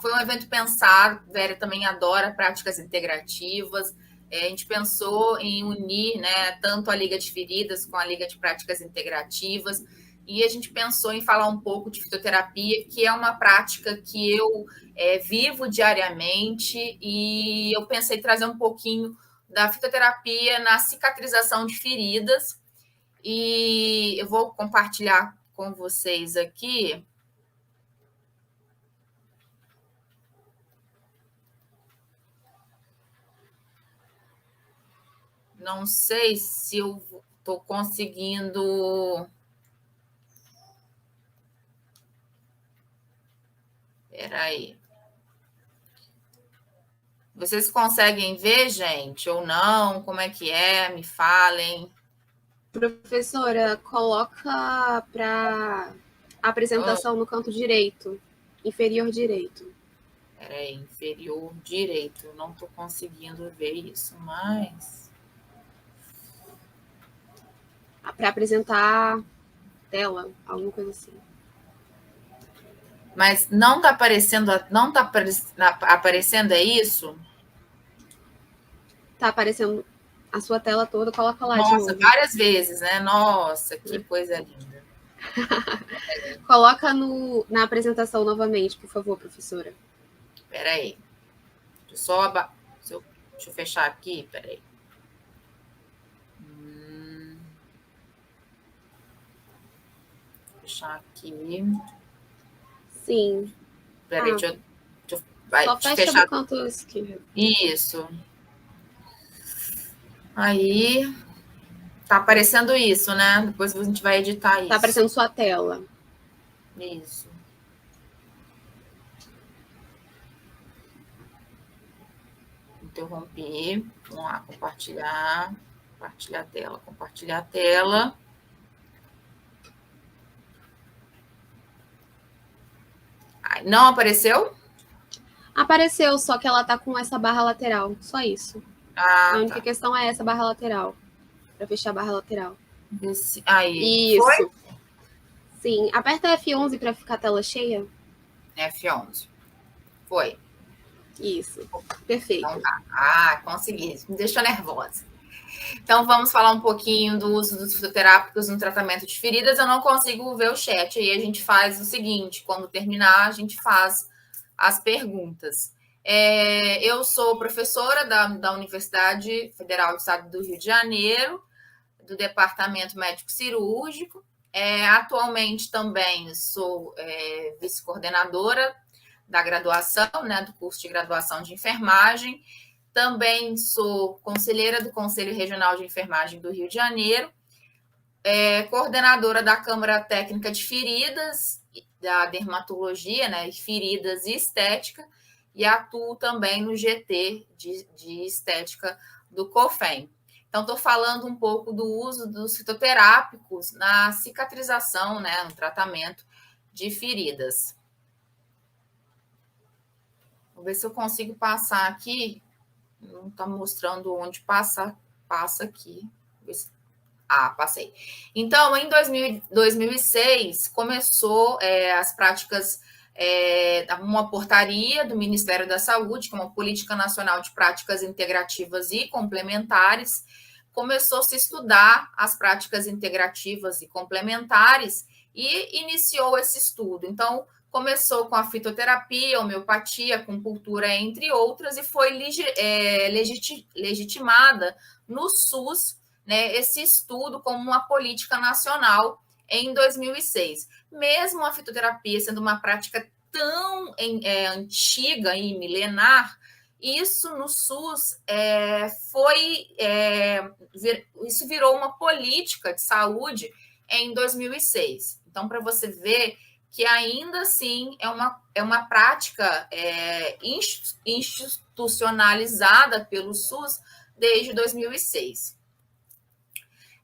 Foi um evento pensado, a Vera também adora práticas integrativas. A gente pensou em unir, né, tanto a Liga de Feridas com a Liga de Práticas Integrativas. E a gente pensou em falar um pouco de fitoterapia, que é uma prática que eu vivo diariamente, e eu pensei em trazer um pouquinho da fitoterapia na cicatrização de feridas. E eu vou compartilhar com vocês aqui. Não sei se eu estou conseguindo... Espera aí. Vocês conseguem ver, gente, ou não? Como é que é? Me falem. Professora, coloca para apresentação no canto direito, inferior direito. Espera aí, inferior direito. Não estou conseguindo ver isso, mas... Para apresentar tela, alguma coisa assim. Mas não está aparecendo, é isso? Está aparecendo a sua tela toda, coloca lá Nossa, de novo. Várias vezes, né? Nossa, que coisa linda. Coloca na apresentação novamente, por favor, professora. Espera aí. Deixa eu fechar aqui, espera aí. Fechar aqui. Sim. Peraí, deixa eu só fecha fechar. do canto esquerdo. Isso. Aí. Tá aparecendo isso, né? Depois a gente vai editar isso. Tá aparecendo sua tela. Isso. Interrompi. Vamos lá, compartilhar. Compartilhar a tela. Compartilhar a tela. Não apareceu? Apareceu, só que ela tá com essa barra lateral. Só isso. A única questão é essa barra lateral. Para fechar a barra lateral. Aí, Isso. foi? Sim, aperta F11 para ficar a tela cheia. F11. Foi. Isso, perfeito. Então, tá. Consegui. Me deixou nervosa. Então, vamos falar um pouquinho do uso dos fitoterápicos no tratamento de feridas. Eu não consigo ver o chat, aí a gente faz o seguinte, quando terminar, a gente faz as perguntas. Eu sou professora da Universidade Federal do Estado do Rio de Janeiro, do Departamento Médico Cirúrgico. Atualmente também sou vice-coordenadora da graduação, né, do curso de graduação de enfermagem. Também sou conselheira do Conselho Regional de Enfermagem do Rio de Janeiro, coordenadora da Câmara Técnica de Feridas, da dermatologia, né, feridas e estética, e atuo também no GT de estética do COFEM. Então, estou falando um pouco do uso dos fitoterápicos na cicatrização, né, no tratamento de feridas. Vou ver se eu consigo passar aqui. Não está mostrando onde passa aqui. Passei. Então, em 2006, começou as práticas, uma portaria do Ministério da Saúde, que é uma Política Nacional de Práticas Integrativas e Complementares, começou a se estudar as práticas integrativas e complementares e iniciou esse estudo. Então, começou com a fitoterapia, homeopatia, acupuntura, entre outras, e foi legitimada no SUS, né, esse estudo como uma política nacional em 2006. Mesmo a fitoterapia sendo uma prática tão antiga e milenar, isso no SUS isso virou uma política de saúde em 2006. Então, para você ver que ainda assim é uma prática institucionalizada pelo SUS desde 2006.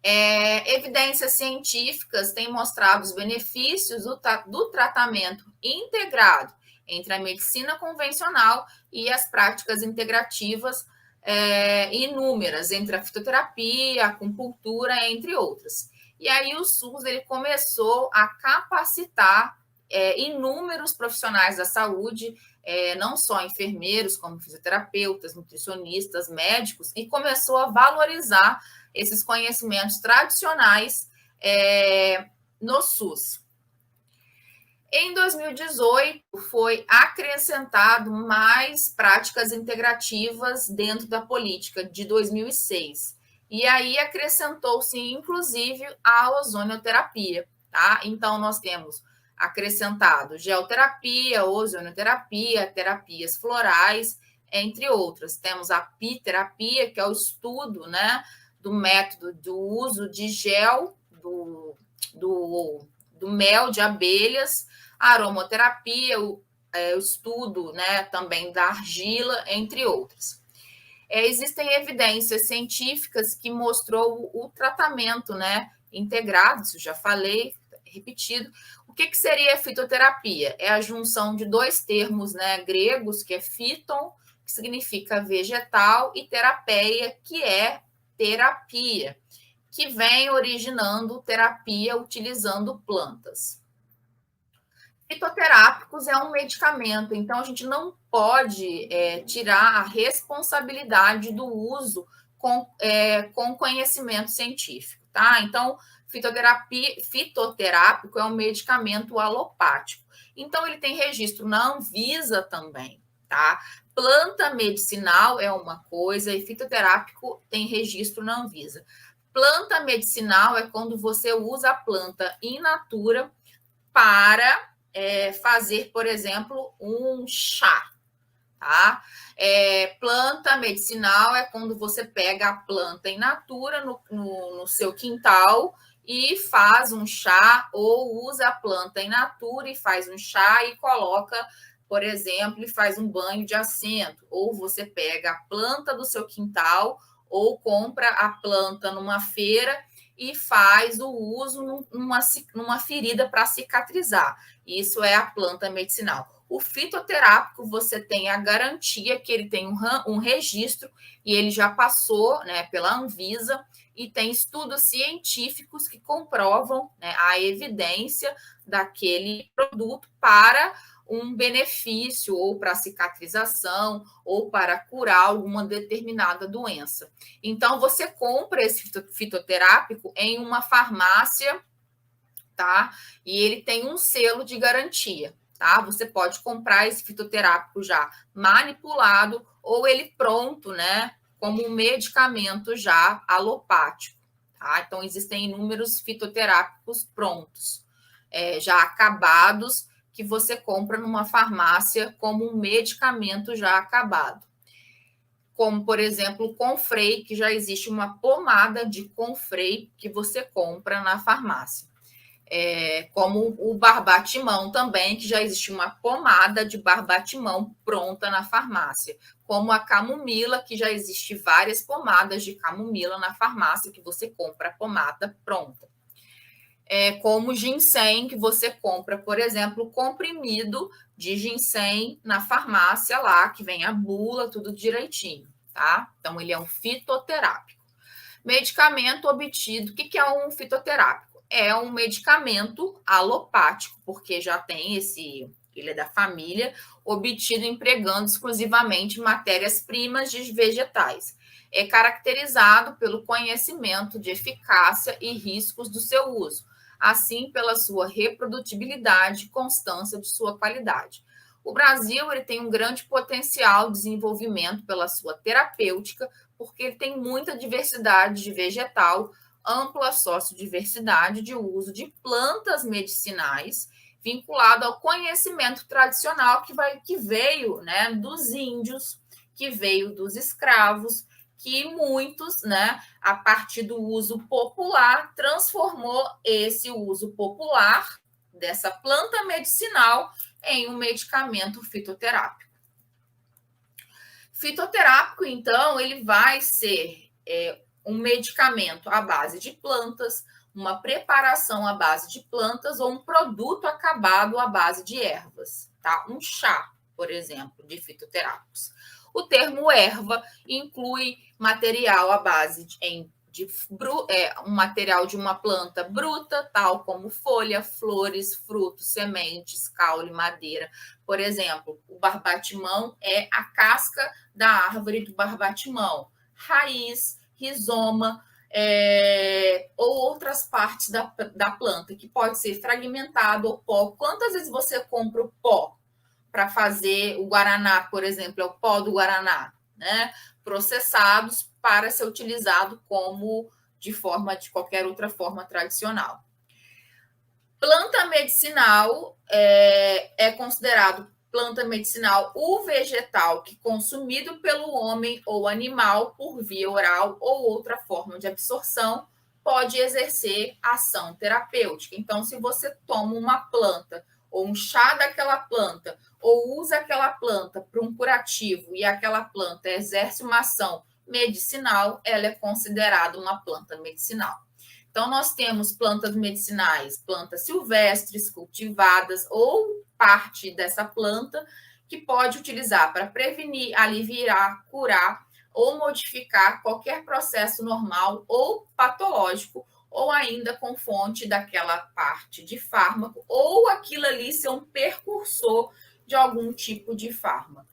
Evidências científicas têm mostrado os benefícios do tratamento integrado entre a medicina convencional e as práticas integrativas inúmeras, entre a fitoterapia, a acupuntura, entre outras. E aí o SUS ele começou a capacitar inúmeros profissionais da saúde, não só enfermeiros, como fisioterapeutas, nutricionistas, médicos, e começou a valorizar esses conhecimentos tradicionais no SUS. Em 2018, foi acrescentado mais práticas integrativas dentro da política de 2006. E aí acrescentou-se, inclusive, a ozonioterapia, tá? Então, nós temos acrescentado geoterapia, ozonioterapia, terapias florais, entre outras. Temos a apiterapia, que é o estudo, né, do método do uso de gel, do mel de abelhas, a aromaterapia, o estudo, né, também da argila, entre outras. Existem evidências científicas que mostrou o tratamento, né, integrado, isso já falei, repetido. O que seria a fitoterapia? É a junção de dois termos, né, gregos, que é phyton, que significa vegetal, e terapeia, que é terapia, que vem originando terapia utilizando plantas. Fitoterápicos é um medicamento, então a gente não pode tirar a responsabilidade do uso com conhecimento científico, tá? Então, fitoterápico é um medicamento alopático. Então, ele tem registro na Anvisa também, tá? Planta medicinal é uma coisa e fitoterápico tem registro na Anvisa. Planta medicinal é quando você usa a planta in natura para fazer, por exemplo, um chá, tá? Planta medicinal é quando você pega a planta in natura no seu quintal e faz um chá, ou usa a planta in natura e faz um chá e coloca, por exemplo, e faz um banho de assento. Ou você pega a planta do seu quintal ou compra a planta numa feira e faz o uso numa ferida para cicatrizar. Isso é a planta medicinal. O fitoterápico, você tem a garantia que ele tem um registro e ele já passou, né, pela Anvisa, e tem estudos científicos que comprovam, né, a evidência daquele produto para um benefício, ou para cicatrização, ou para curar alguma determinada doença. Então, você compra esse fitoterápico em uma farmácia, tá? E ele tem um selo de garantia, tá? Você pode comprar esse fitoterápico já manipulado, ou ele pronto, né? Como um medicamento já alopático, tá? Então, existem inúmeros fitoterápicos prontos, já acabados, que você compra numa farmácia como um medicamento já acabado. Como, por exemplo, o Confrei, que já existe uma pomada de Confrei que você compra na farmácia. Como o Barbatimão também, que já existe uma pomada de Barbatimão pronta na farmácia. Como a camomila, que já existe várias pomadas de camomila na farmácia, que você compra a pomada pronta. Como o ginseng, que você compra, por exemplo, comprimido de ginseng na farmácia lá, que vem a bula, tudo direitinho, tá? Então, ele é um fitoterápico. Medicamento obtido, o que é um fitoterápico? É um medicamento alopático, porque já tem ele é da família, obtido empregando exclusivamente matérias-primas de vegetais. É caracterizado pelo conhecimento de eficácia e riscos do seu uso, assim pela sua reprodutibilidade e constância de sua qualidade. O Brasil ele tem um grande potencial de desenvolvimento pela sua terapêutica, porque ele tem muita diversidade de vegetal, ampla sociodiversidade de uso de plantas medicinais, vinculado ao conhecimento tradicional que veio, né, dos índios, que veio dos escravos, que muitos, né, a partir do uso popular, transformou esse uso popular dessa planta medicinal em um medicamento fitoterápico. Fitoterápico, então, ele vai ser um medicamento à base de plantas, uma preparação à base de plantas ou um produto acabado à base de ervas, tá? Um chá, por exemplo, de fitoterápicos. O termo erva inclui material à base um material de uma planta bruta, tal como folha, flores, frutos, sementes, caule, madeira. Por exemplo, o barbatimão é a casca da árvore do barbatimão, raiz, rizoma, ou outras partes da planta, que pode ser fragmentado ou pó. Quantas vezes você compra o pó para fazer o guaraná, por exemplo, é o pó do guaraná, né? Processados para ser utilizado como de qualquer outra forma tradicional. Planta medicinal é considerado planta medicinal o vegetal que consumido pelo homem ou animal por via oral ou outra forma de absorção pode exercer ação terapêutica. Então, se você toma uma planta ou um chá daquela planta ou usa aquela planta para um curativo e aquela planta exerce uma ação medicinal, ela é considerada uma planta medicinal. Então, nós temos plantas medicinais, plantas silvestres, cultivadas ou parte dessa planta que pode utilizar para prevenir, aliviar, curar ou modificar qualquer processo normal ou patológico, ou ainda com fonte daquela parte de fármaco, ou aquilo ali ser um precursor de algum tipo de fármaco.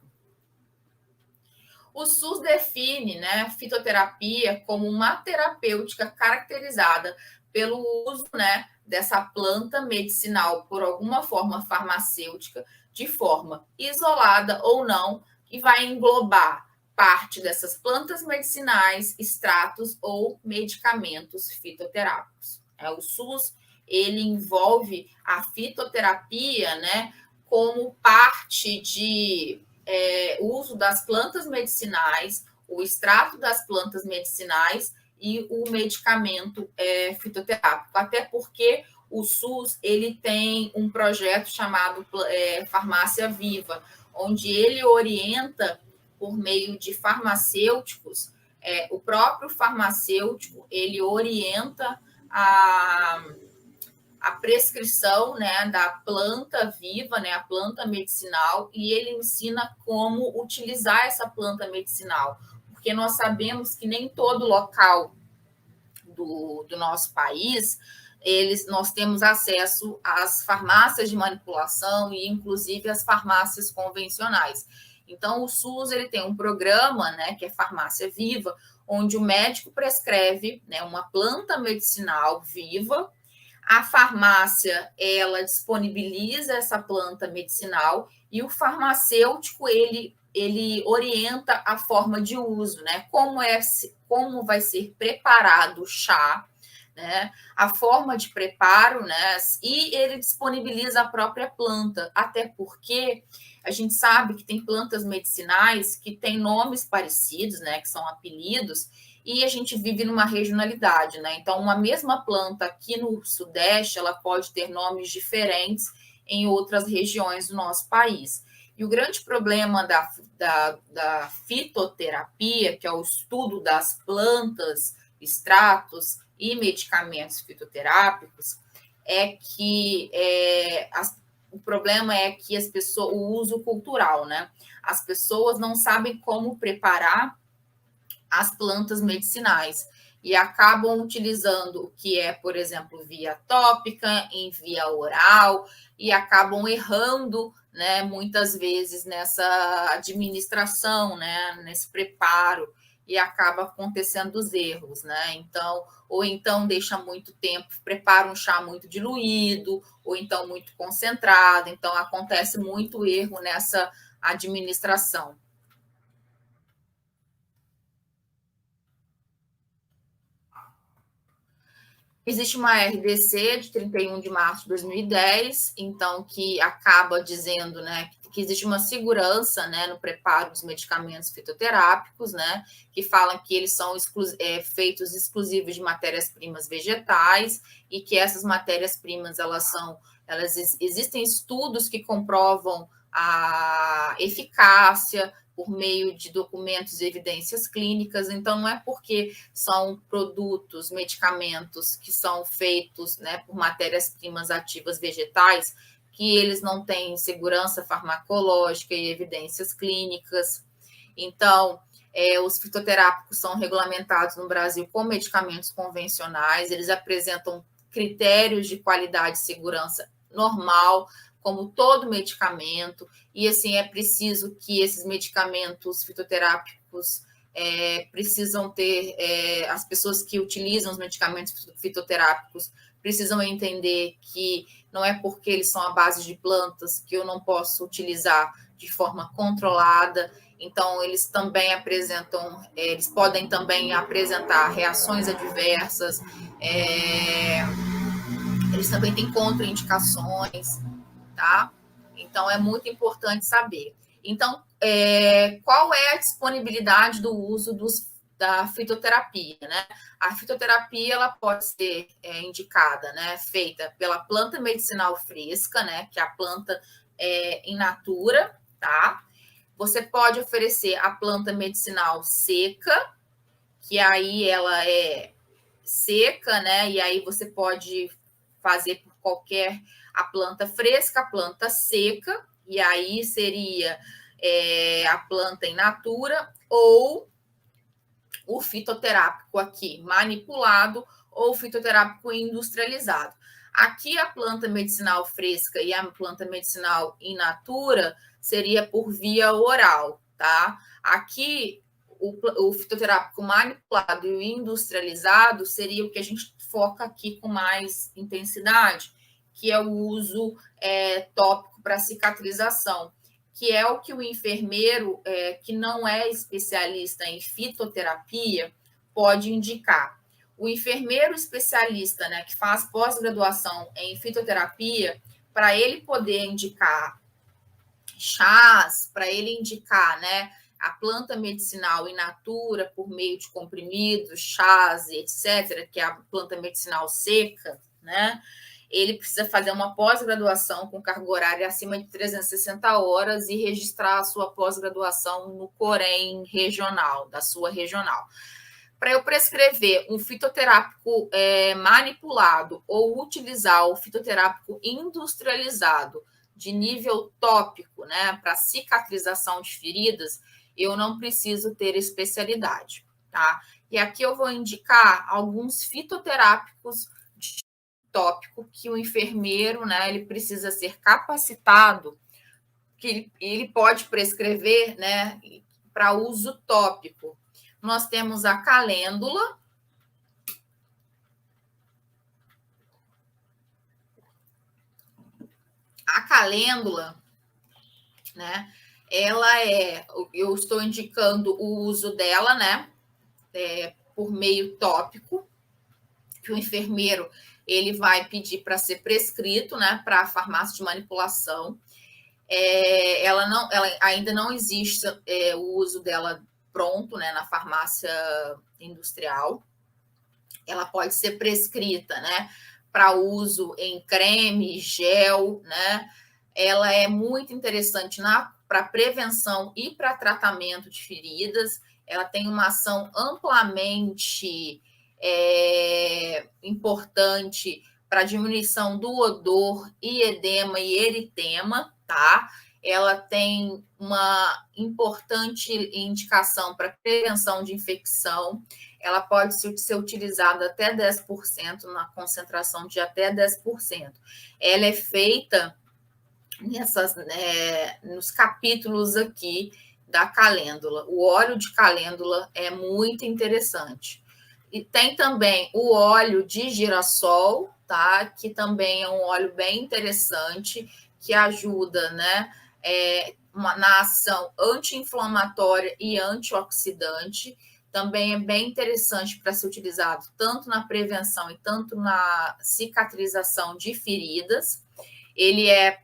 O SUS define, né, fitoterapia como uma terapêutica caracterizada pelo uso, né, dessa planta medicinal por alguma forma farmacêutica, de forma isolada ou não, que vai englobar parte dessas plantas medicinais, extratos ou medicamentos fitoterápicos. O SUS ele envolve a fitoterapia, né, como parte de uso das plantas medicinais, o extrato das plantas medicinais e o medicamento fitoterápico. Até porque o SUS ele tem um projeto chamado Farmácia Viva, onde ele orienta por meio de farmacêuticos, o próprio farmacêutico ele orienta a prescrição, né, da planta viva, né, a planta medicinal, e ele ensina como utilizar essa planta medicinal, porque nós sabemos que nem todo local do nosso país nós temos acesso às farmácias de manipulação e, inclusive, às farmácias convencionais. Então, o SUS ele tem um programa, né, que é Farmácia Viva, onde o médico prescreve, né, uma planta medicinal viva. A farmácia ela disponibiliza essa planta medicinal e o farmacêutico ele orienta a forma de uso, né? Como vai ser preparado o chá, né? A forma de preparo, né? E ele disponibiliza a própria planta, até porque a gente sabe que tem plantas medicinais que têm nomes parecidos, né? Que são apelidos, e a gente vive numa regionalidade, né? Então, uma mesma planta aqui no Sudeste, ela pode ter nomes diferentes em outras regiões do nosso país. E o grande problema da fitoterapia, que é o estudo das plantas, extratos e medicamentos fitoterápicos, é que o problema é que as pessoas, o uso cultural, né? As pessoas não sabem como preparar as plantas medicinais e acabam utilizando o que é, por exemplo, via tópica, em via oral, e acabam errando, né, muitas vezes nessa administração, né, nesse preparo, e acaba acontecendo os erros, né? Então, ou então deixa muito tempo, prepara um chá muito diluído, ou então muito concentrado, então acontece muito erro nessa administração. Existe uma RDC de 31 de março de 2010, então, que acaba dizendo, né, que existe uma segurança, né, no preparo dos medicamentos fitoterápicos, né, que falam que eles são feitos exclusivos de matérias-primas vegetais e que essas matérias-primas, existem estudos que comprovam a eficácia por meio de documentos e evidências clínicas, então não é porque são produtos, medicamentos que são feitos, né, por matérias-primas ativas vegetais, que eles não têm segurança farmacológica e evidências clínicas. Então, os fitoterápicos são regulamentados no Brasil com medicamentos convencionais, eles apresentam critérios de qualidade e segurança normal, como todo medicamento, e assim é preciso que esses medicamentos fitoterápicos precisam ter, as pessoas que utilizam os medicamentos fitoterápicos precisam entender que não é porque eles são à base de plantas que eu não posso utilizar de forma controlada. Então, eles também eles podem também apresentar reações adversas, eles também têm contraindicações, tá? Então, é muito importante saber. Então, qual é a disponibilidade do uso da fitoterapia, né? A fitoterapia, ela pode ser indicada, né? Feita pela planta medicinal fresca, né? Que é a planta in natura, tá? Você pode oferecer a planta medicinal seca, que aí ela é seca, né? E aí você pode fazer por qualquer a planta fresca, a planta seca, e aí seria a planta in natura, ou o fitoterápico aqui manipulado, ou o fitoterápico industrializado. Aqui a planta medicinal fresca e a planta medicinal in natura seria por via oral, tá? Aqui o fitoterápico manipulado e o industrializado seria o que a gente foca aqui com mais intensidade, que é o uso tópico para cicatrização, que é o que o enfermeiro, que não é especialista em fitoterapia, pode indicar. O enfermeiro especialista, né, que faz pós-graduação em fitoterapia, para ele poder indicar chás, para ele indicar, né, a planta medicinal in natura por meio de comprimidos, chás, etc., que é a planta medicinal seca, né? Ele precisa fazer uma pós-graduação com carga horária acima de 360 horas e registrar a sua pós-graduação no Corém regional, da sua regional. Para eu prescrever um fitoterápico manipulado ou utilizar o fitoterápico industrializado de nível tópico, né, para cicatrização de feridas, eu não preciso ter especialidade, tá? E aqui eu vou indicar alguns fitoterápicos de tópico que o enfermeiro, né, ele precisa ser capacitado, que ele pode prescrever, né, para uso tópico. Nós temos a calêndula. A calêndula, né? Eu estou indicando o uso dela, né? Por meio tópico, que o enfermeiro ele vai pedir para ser prescrito, né? Para a farmácia de manipulação. Ela ainda não existe o uso dela pronto, né? Na farmácia industrial. Ela pode ser prescrita, né? Para uso em creme, gel, né? Ela é muito interessante para prevenção e para tratamento de feridas. Ela tem uma ação amplamente importante para diminuição do odor e edema e eritema, tá? Ela tem uma importante indicação para prevenção de infecção. Ela pode ser utilizada até 10%, na concentração de até 10%. Ela é feita nos capítulos aqui da calêndula. O óleo de calêndula é muito interessante. E tem também o óleo de girassol, tá? Que também é um óleo bem interessante, que ajuda, né, na ação anti-inflamatória e antioxidante. Também é bem interessante para ser utilizado tanto na prevenção e tanto na cicatrização de feridas. Ele é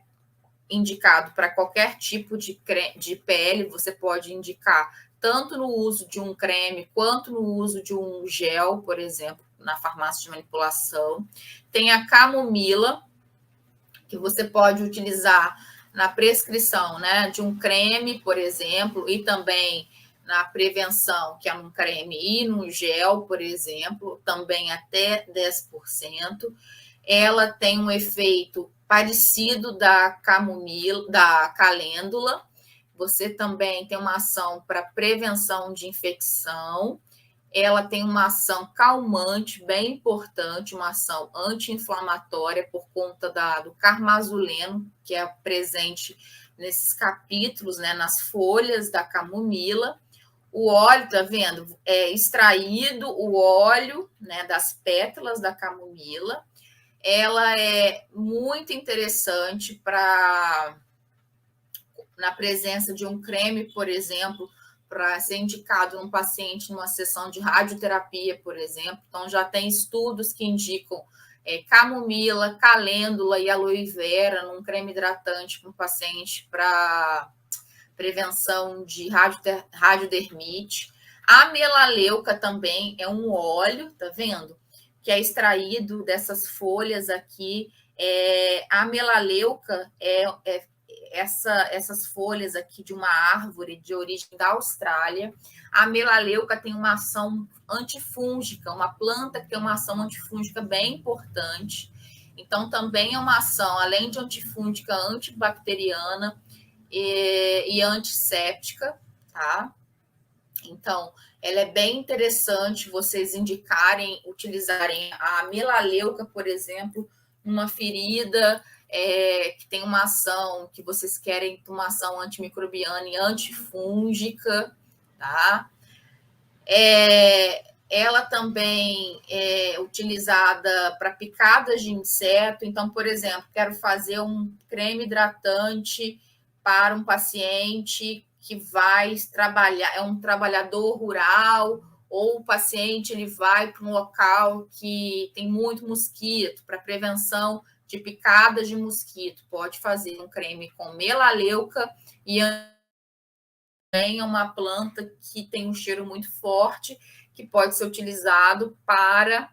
indicado para qualquer tipo de pele, você pode indicar tanto no uso de um creme quanto no uso de um gel, por exemplo, na farmácia de manipulação. Tem a camomila, que você pode utilizar na prescrição, né, de um creme, por exemplo, e também na prevenção, que é um creme e no gel, por exemplo, também até 10%. Ela tem um efeito parecido da camomila, da calêndula. Você também tem uma ação para prevenção de infecção. Ela tem uma ação calmante bem importante, uma ação anti-inflamatória por conta do carmazuleno, que é presente nesses capítulos, né, nas folhas da camomila. O óleo, tá vendo? É extraído o óleo, né, das pétalas da camomila. Ela é muito interessante na presença de um creme, por exemplo, para ser indicado num paciente numa sessão de radioterapia, por exemplo. Então, já tem estudos que indicam camomila, calêndula e aloe vera num creme hidratante para um paciente para prevenção de radiodermite. A melaleuca também é um óleo, tá vendo? Que é extraído dessas folhas aqui. A melaleuca essas folhas aqui de uma árvore de origem da Austrália. A melaleuca tem uma ação antifúngica, uma planta que tem uma ação antifúngica bem importante. Então, também é uma ação, além de antifúngica, antibacteriana e antisséptica, tá? Então, ela é bem interessante vocês utilizarem a melaleuca, por exemplo, numa ferida que tem uma ação, que vocês querem uma ação antimicrobiana e antifúngica, tá? Ela também é utilizada para picadas de inseto. Então, por exemplo, quero fazer um creme hidratante para um paciente que vai trabalhar, é um trabalhador rural, ou o paciente ele vai para um local que tem muito mosquito, para prevenção de picadas de mosquito. Pode fazer um creme com melaleuca e também é uma planta que tem um cheiro muito forte, que pode ser utilizado para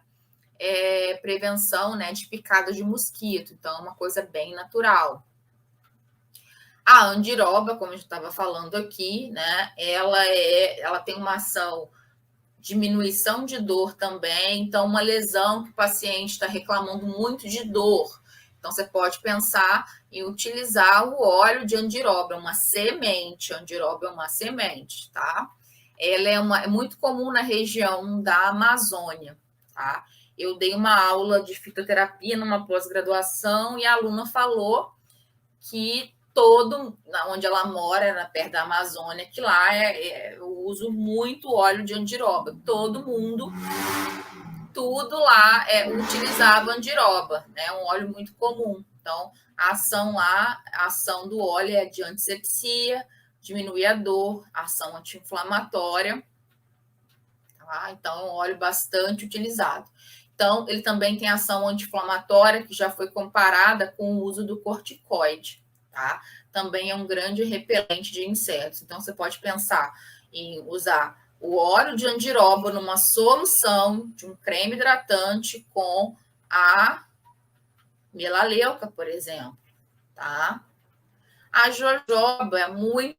prevenção, né, de picada de mosquito. Então, é uma coisa bem natural. A andiroba, como eu estava falando aqui, né, ela tem uma ação diminuição de dor também. Então, uma lesão que o paciente está reclamando muito de dor. Então, você pode pensar em utilizar o óleo de andiroba, uma semente. Andiroba é uma semente, tá? Ela é muito comum na região da Amazônia, tá? Eu dei uma aula de fitoterapia numa pós-graduação e a aluna falou que onde ela mora, perto da Amazônia, que lá eu uso muito óleo de andiroba. Todo mundo, tudo lá utilizava andiroba, né? Um óleo muito comum. Então, a ação do óleo é de antisepsia, diminui a dor, ação anti-inflamatória. Tá? Então, é um óleo bastante utilizado. Então, ele também tem ação anti-inflamatória, que já foi comparada com o uso do corticoide. Tá? Também é um grande repelente de insetos. Então, você pode pensar em usar o óleo de andiroba numa solução de um creme hidratante com a melaleuca, por exemplo. Tá? A jojoba é muito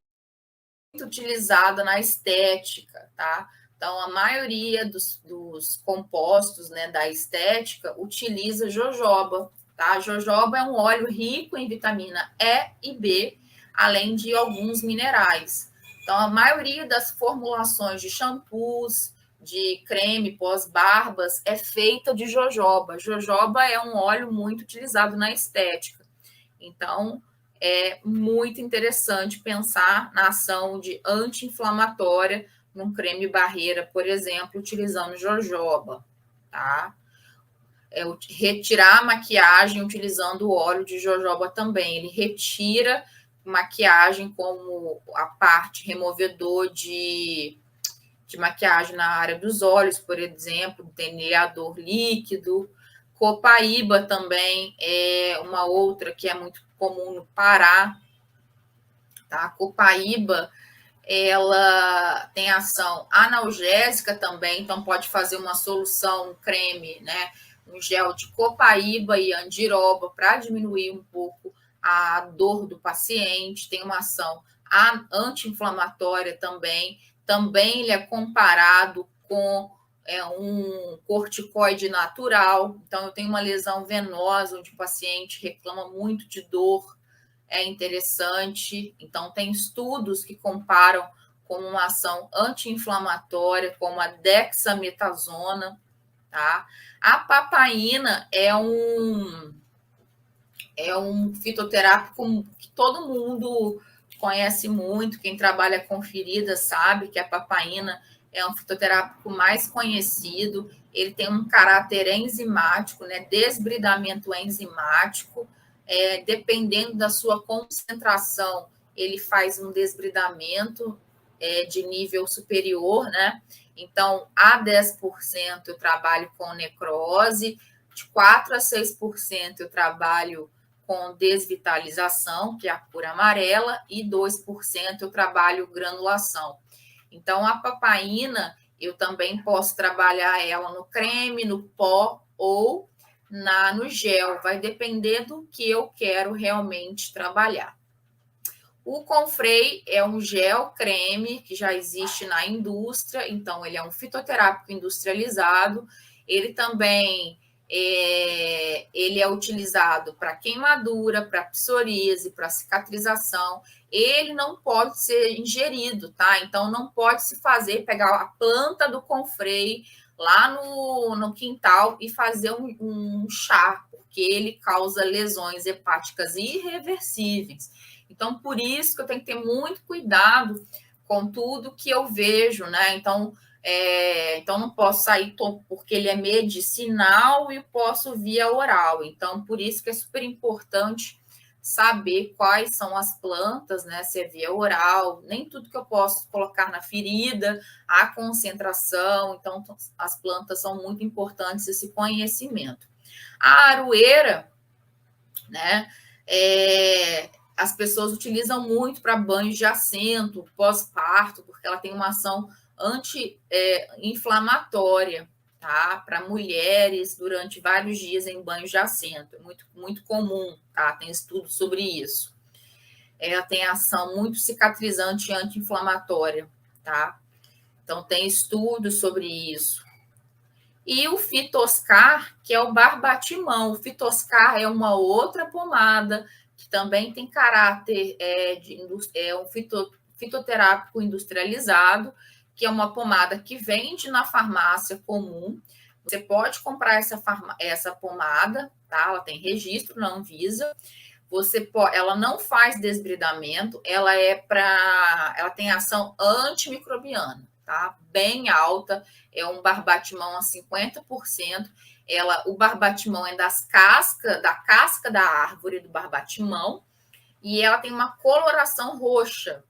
utilizada na estética, tá? Então, a maioria dos compostos, né, da estética utiliza jojoba. Tá? Jojoba é um óleo rico em vitamina E e B, além de alguns minerais. Então, a maioria das formulações de shampoos, de creme pós-barbas, é feita de jojoba. Jojoba é um óleo muito utilizado na estética. Então, é muito interessante pensar na ação de anti-inflamatória num creme barreira, por exemplo, utilizando jojoba, tá? Retirar a maquiagem utilizando o óleo de jojoba também. Ele retira maquiagem como a parte removedor de maquiagem na área dos olhos, por exemplo, delineador líquido. Copaíba também é uma outra que é muito comum no Pará. Tá? A copaíba, ela tem ação analgésica também, então pode fazer uma solução, um creme, né? Um gel de copaíba e andiroba para diminuir um pouco a dor do paciente. Tem uma ação anti-inflamatória também. Também ele é comparado com um corticoide natural. Então, eu tenho uma lesão venosa onde o paciente reclama muito de dor. É interessante. Então, tem estudos que comparam com uma ação anti-inflamatória, como a dexametasona. Tá? A papaína é um fitoterápico que todo mundo conhece muito. Quem trabalha com ferida sabe que a papaína é um fitoterápico mais conhecido. Ele tem um caráter enzimático, né? Desbridamento enzimático. Dependendo da sua concentração, ele faz um desbridamento de nível superior, né? Então, a 10% eu trabalho com necrose, de 4% a 6% eu trabalho com desvitalização, que é a cura amarela, e 2% eu trabalho granulação. Então, a papaína, eu também posso trabalhar ela no creme, no pó ou no gel, vai depender do que eu quero realmente trabalhar. O Confrei é um gel creme que já existe na indústria, então ele é um fitoterápico industrializado. Ele também ele é utilizado para queimadura, para psoríase, para cicatrização. Ele não pode ser ingerido, tá? Então não pode se pegar a planta do Confrei lá no quintal e fazer um chá, porque ele causa lesões hepáticas irreversíveis. Então, por isso que eu tenho que ter muito cuidado com tudo que eu vejo, né? Então não posso sair porque ele é medicinal e posso via oral. Então, por isso que é super importante saber quais são as plantas, né? Se é via oral, nem tudo que eu posso colocar na ferida, a concentração. Então, as plantas são muito importantes, esse conhecimento. A aroeira, né? As pessoas utilizam muito para banhos de assento, pós-parto, porque ela tem uma ação anti-inflamatória, tá? Para mulheres durante vários dias em banhos de assento. É muito, muito comum, tá? Tem estudos sobre isso. Ela tem ação muito cicatrizante e anti-inflamatória, tá? Então, tem estudos sobre isso. E o Fitoscar, que é o barbatimão. O Fitoscar é uma outra pomada que também tem caráter um fitoterápico industrializado, que é uma pomada que vende na farmácia comum. Você pode comprar essa pomada, tá? Ela tem registro na Anvisa. Ela não faz desbridamento, ela tem ação antimicrobiana, tá? Bem alta, é um barbatimão a 50%. O barbatimão é da casca da árvore do barbatimão, e ela tem uma coloração roxa,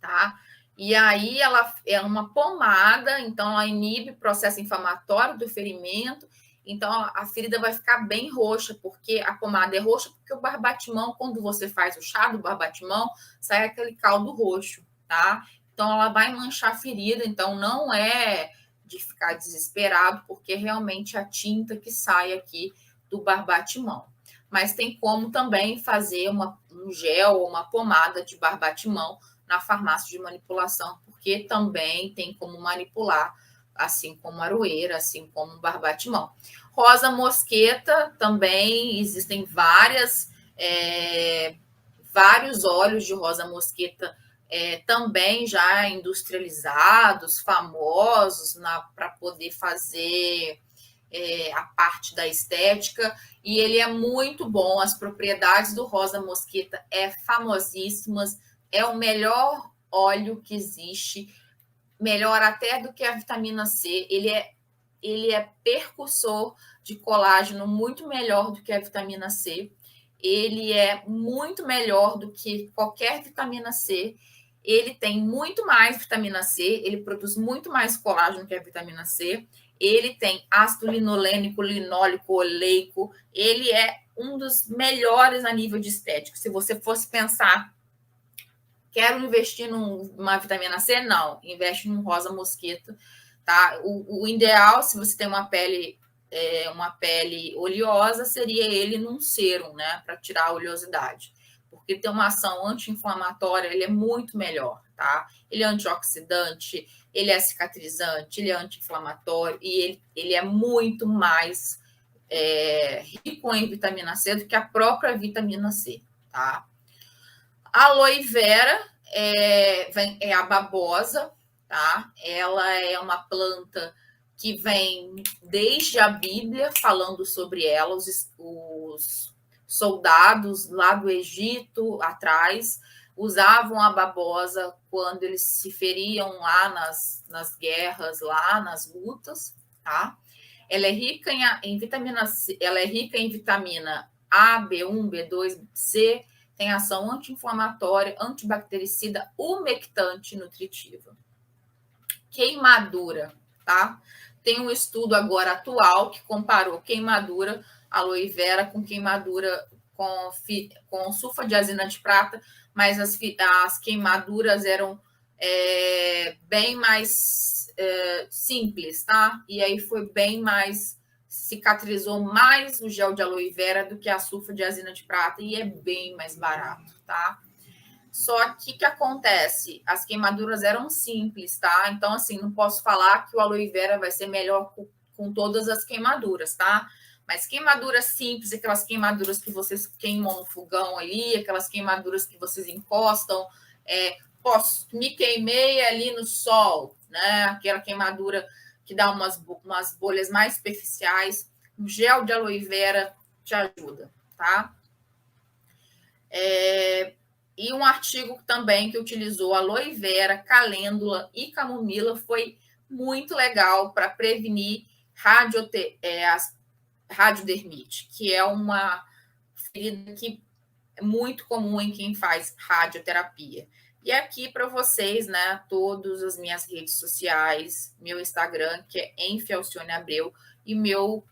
tá? E aí ela é uma pomada, então ela inibe o processo inflamatório do ferimento. Então, a ferida vai ficar bem roxa, porque a pomada é roxa, porque o barbatimão, quando você faz o chá do barbatimão, sai aquele caldo roxo, tá? Então, ela vai manchar a ferida, então não é de ficar desesperado, porque realmente a tinta que sai aqui do barbatimão. Mas tem como também fazer um gel ou uma pomada de barbatimão na farmácia de manipulação, porque também tem como manipular, assim como aroeira, assim como barbatimão. Rosa mosqueta também, existem vários óleos de rosa mosqueta também já industrializados, famosos, para poder fazer a parte da estética, e ele é muito bom. As propriedades do rosa mosqueta famosíssimas, é o melhor óleo que existe, melhor até do que a vitamina C. Ele é percussor de colágeno muito melhor do que a vitamina C. Ele é muito melhor do que qualquer vitamina C. Ele tem muito mais vitamina C, ele produz muito mais colágeno que a vitamina C. Ele tem ácido linolênico, linólico, oleico. Ele é um dos melhores a nível de estética. Se você fosse pensar, quero investir numa vitamina C? Não, investe num rosa mosqueta, tá? O ideal, se você tem uma pele oleosa, seria ele num sérum, né? Para tirar a oleosidade. Porque tem uma ação anti-inflamatória, ele é muito melhor, tá? Ele é antioxidante, ele é cicatrizante, ele é anti-inflamatório e ele é muito mais rico em vitamina C do que a própria vitamina C, tá? A aloe vera é a babosa, tá? Ela é uma planta que vem desde a Bíblia falando sobre ela. Os soldados lá do Egito atrás usavam a babosa quando eles se feriam lá nas guerras, lá nas lutas, tá? Ela é rica em vitamina C, ela é rica em vitamina A, B1, B2, C, tem ação anti-inflamatória, antibactericida, umectante, nutritiva. Queimadura, tá? Tem um estudo agora atual que comparou queimadura, aloe vera, com queimadura com sulfadiazina de prata, mas as queimaduras eram bem mais simples, tá? E aí foi bem mais, cicatrizou mais o gel de aloe vera do que a sulfadiazina de prata e é bem mais barato, tá? Só que o que acontece? As queimaduras eram simples, tá? Então, assim, não posso falar que o aloe vera vai ser melhor com todas as queimaduras, tá? Mas queimaduras simples, aquelas queimaduras que vocês queimam no fogão ali, aquelas queimaduras que vocês encostam, me queimei ali no sol, né? Aquela queimadura que dá umas bolhas mais superficiais, o gel de aloe vera te ajuda, tá? E um artigo também que utilizou aloe vera, calêndula e camomila foi muito legal para prevenir radiodermite, que é uma ferida que é muito comum em quem faz radioterapia. E aqui para vocês, né, todas as minhas redes sociais, meu Instagram, que é Alcione Abreu, e meu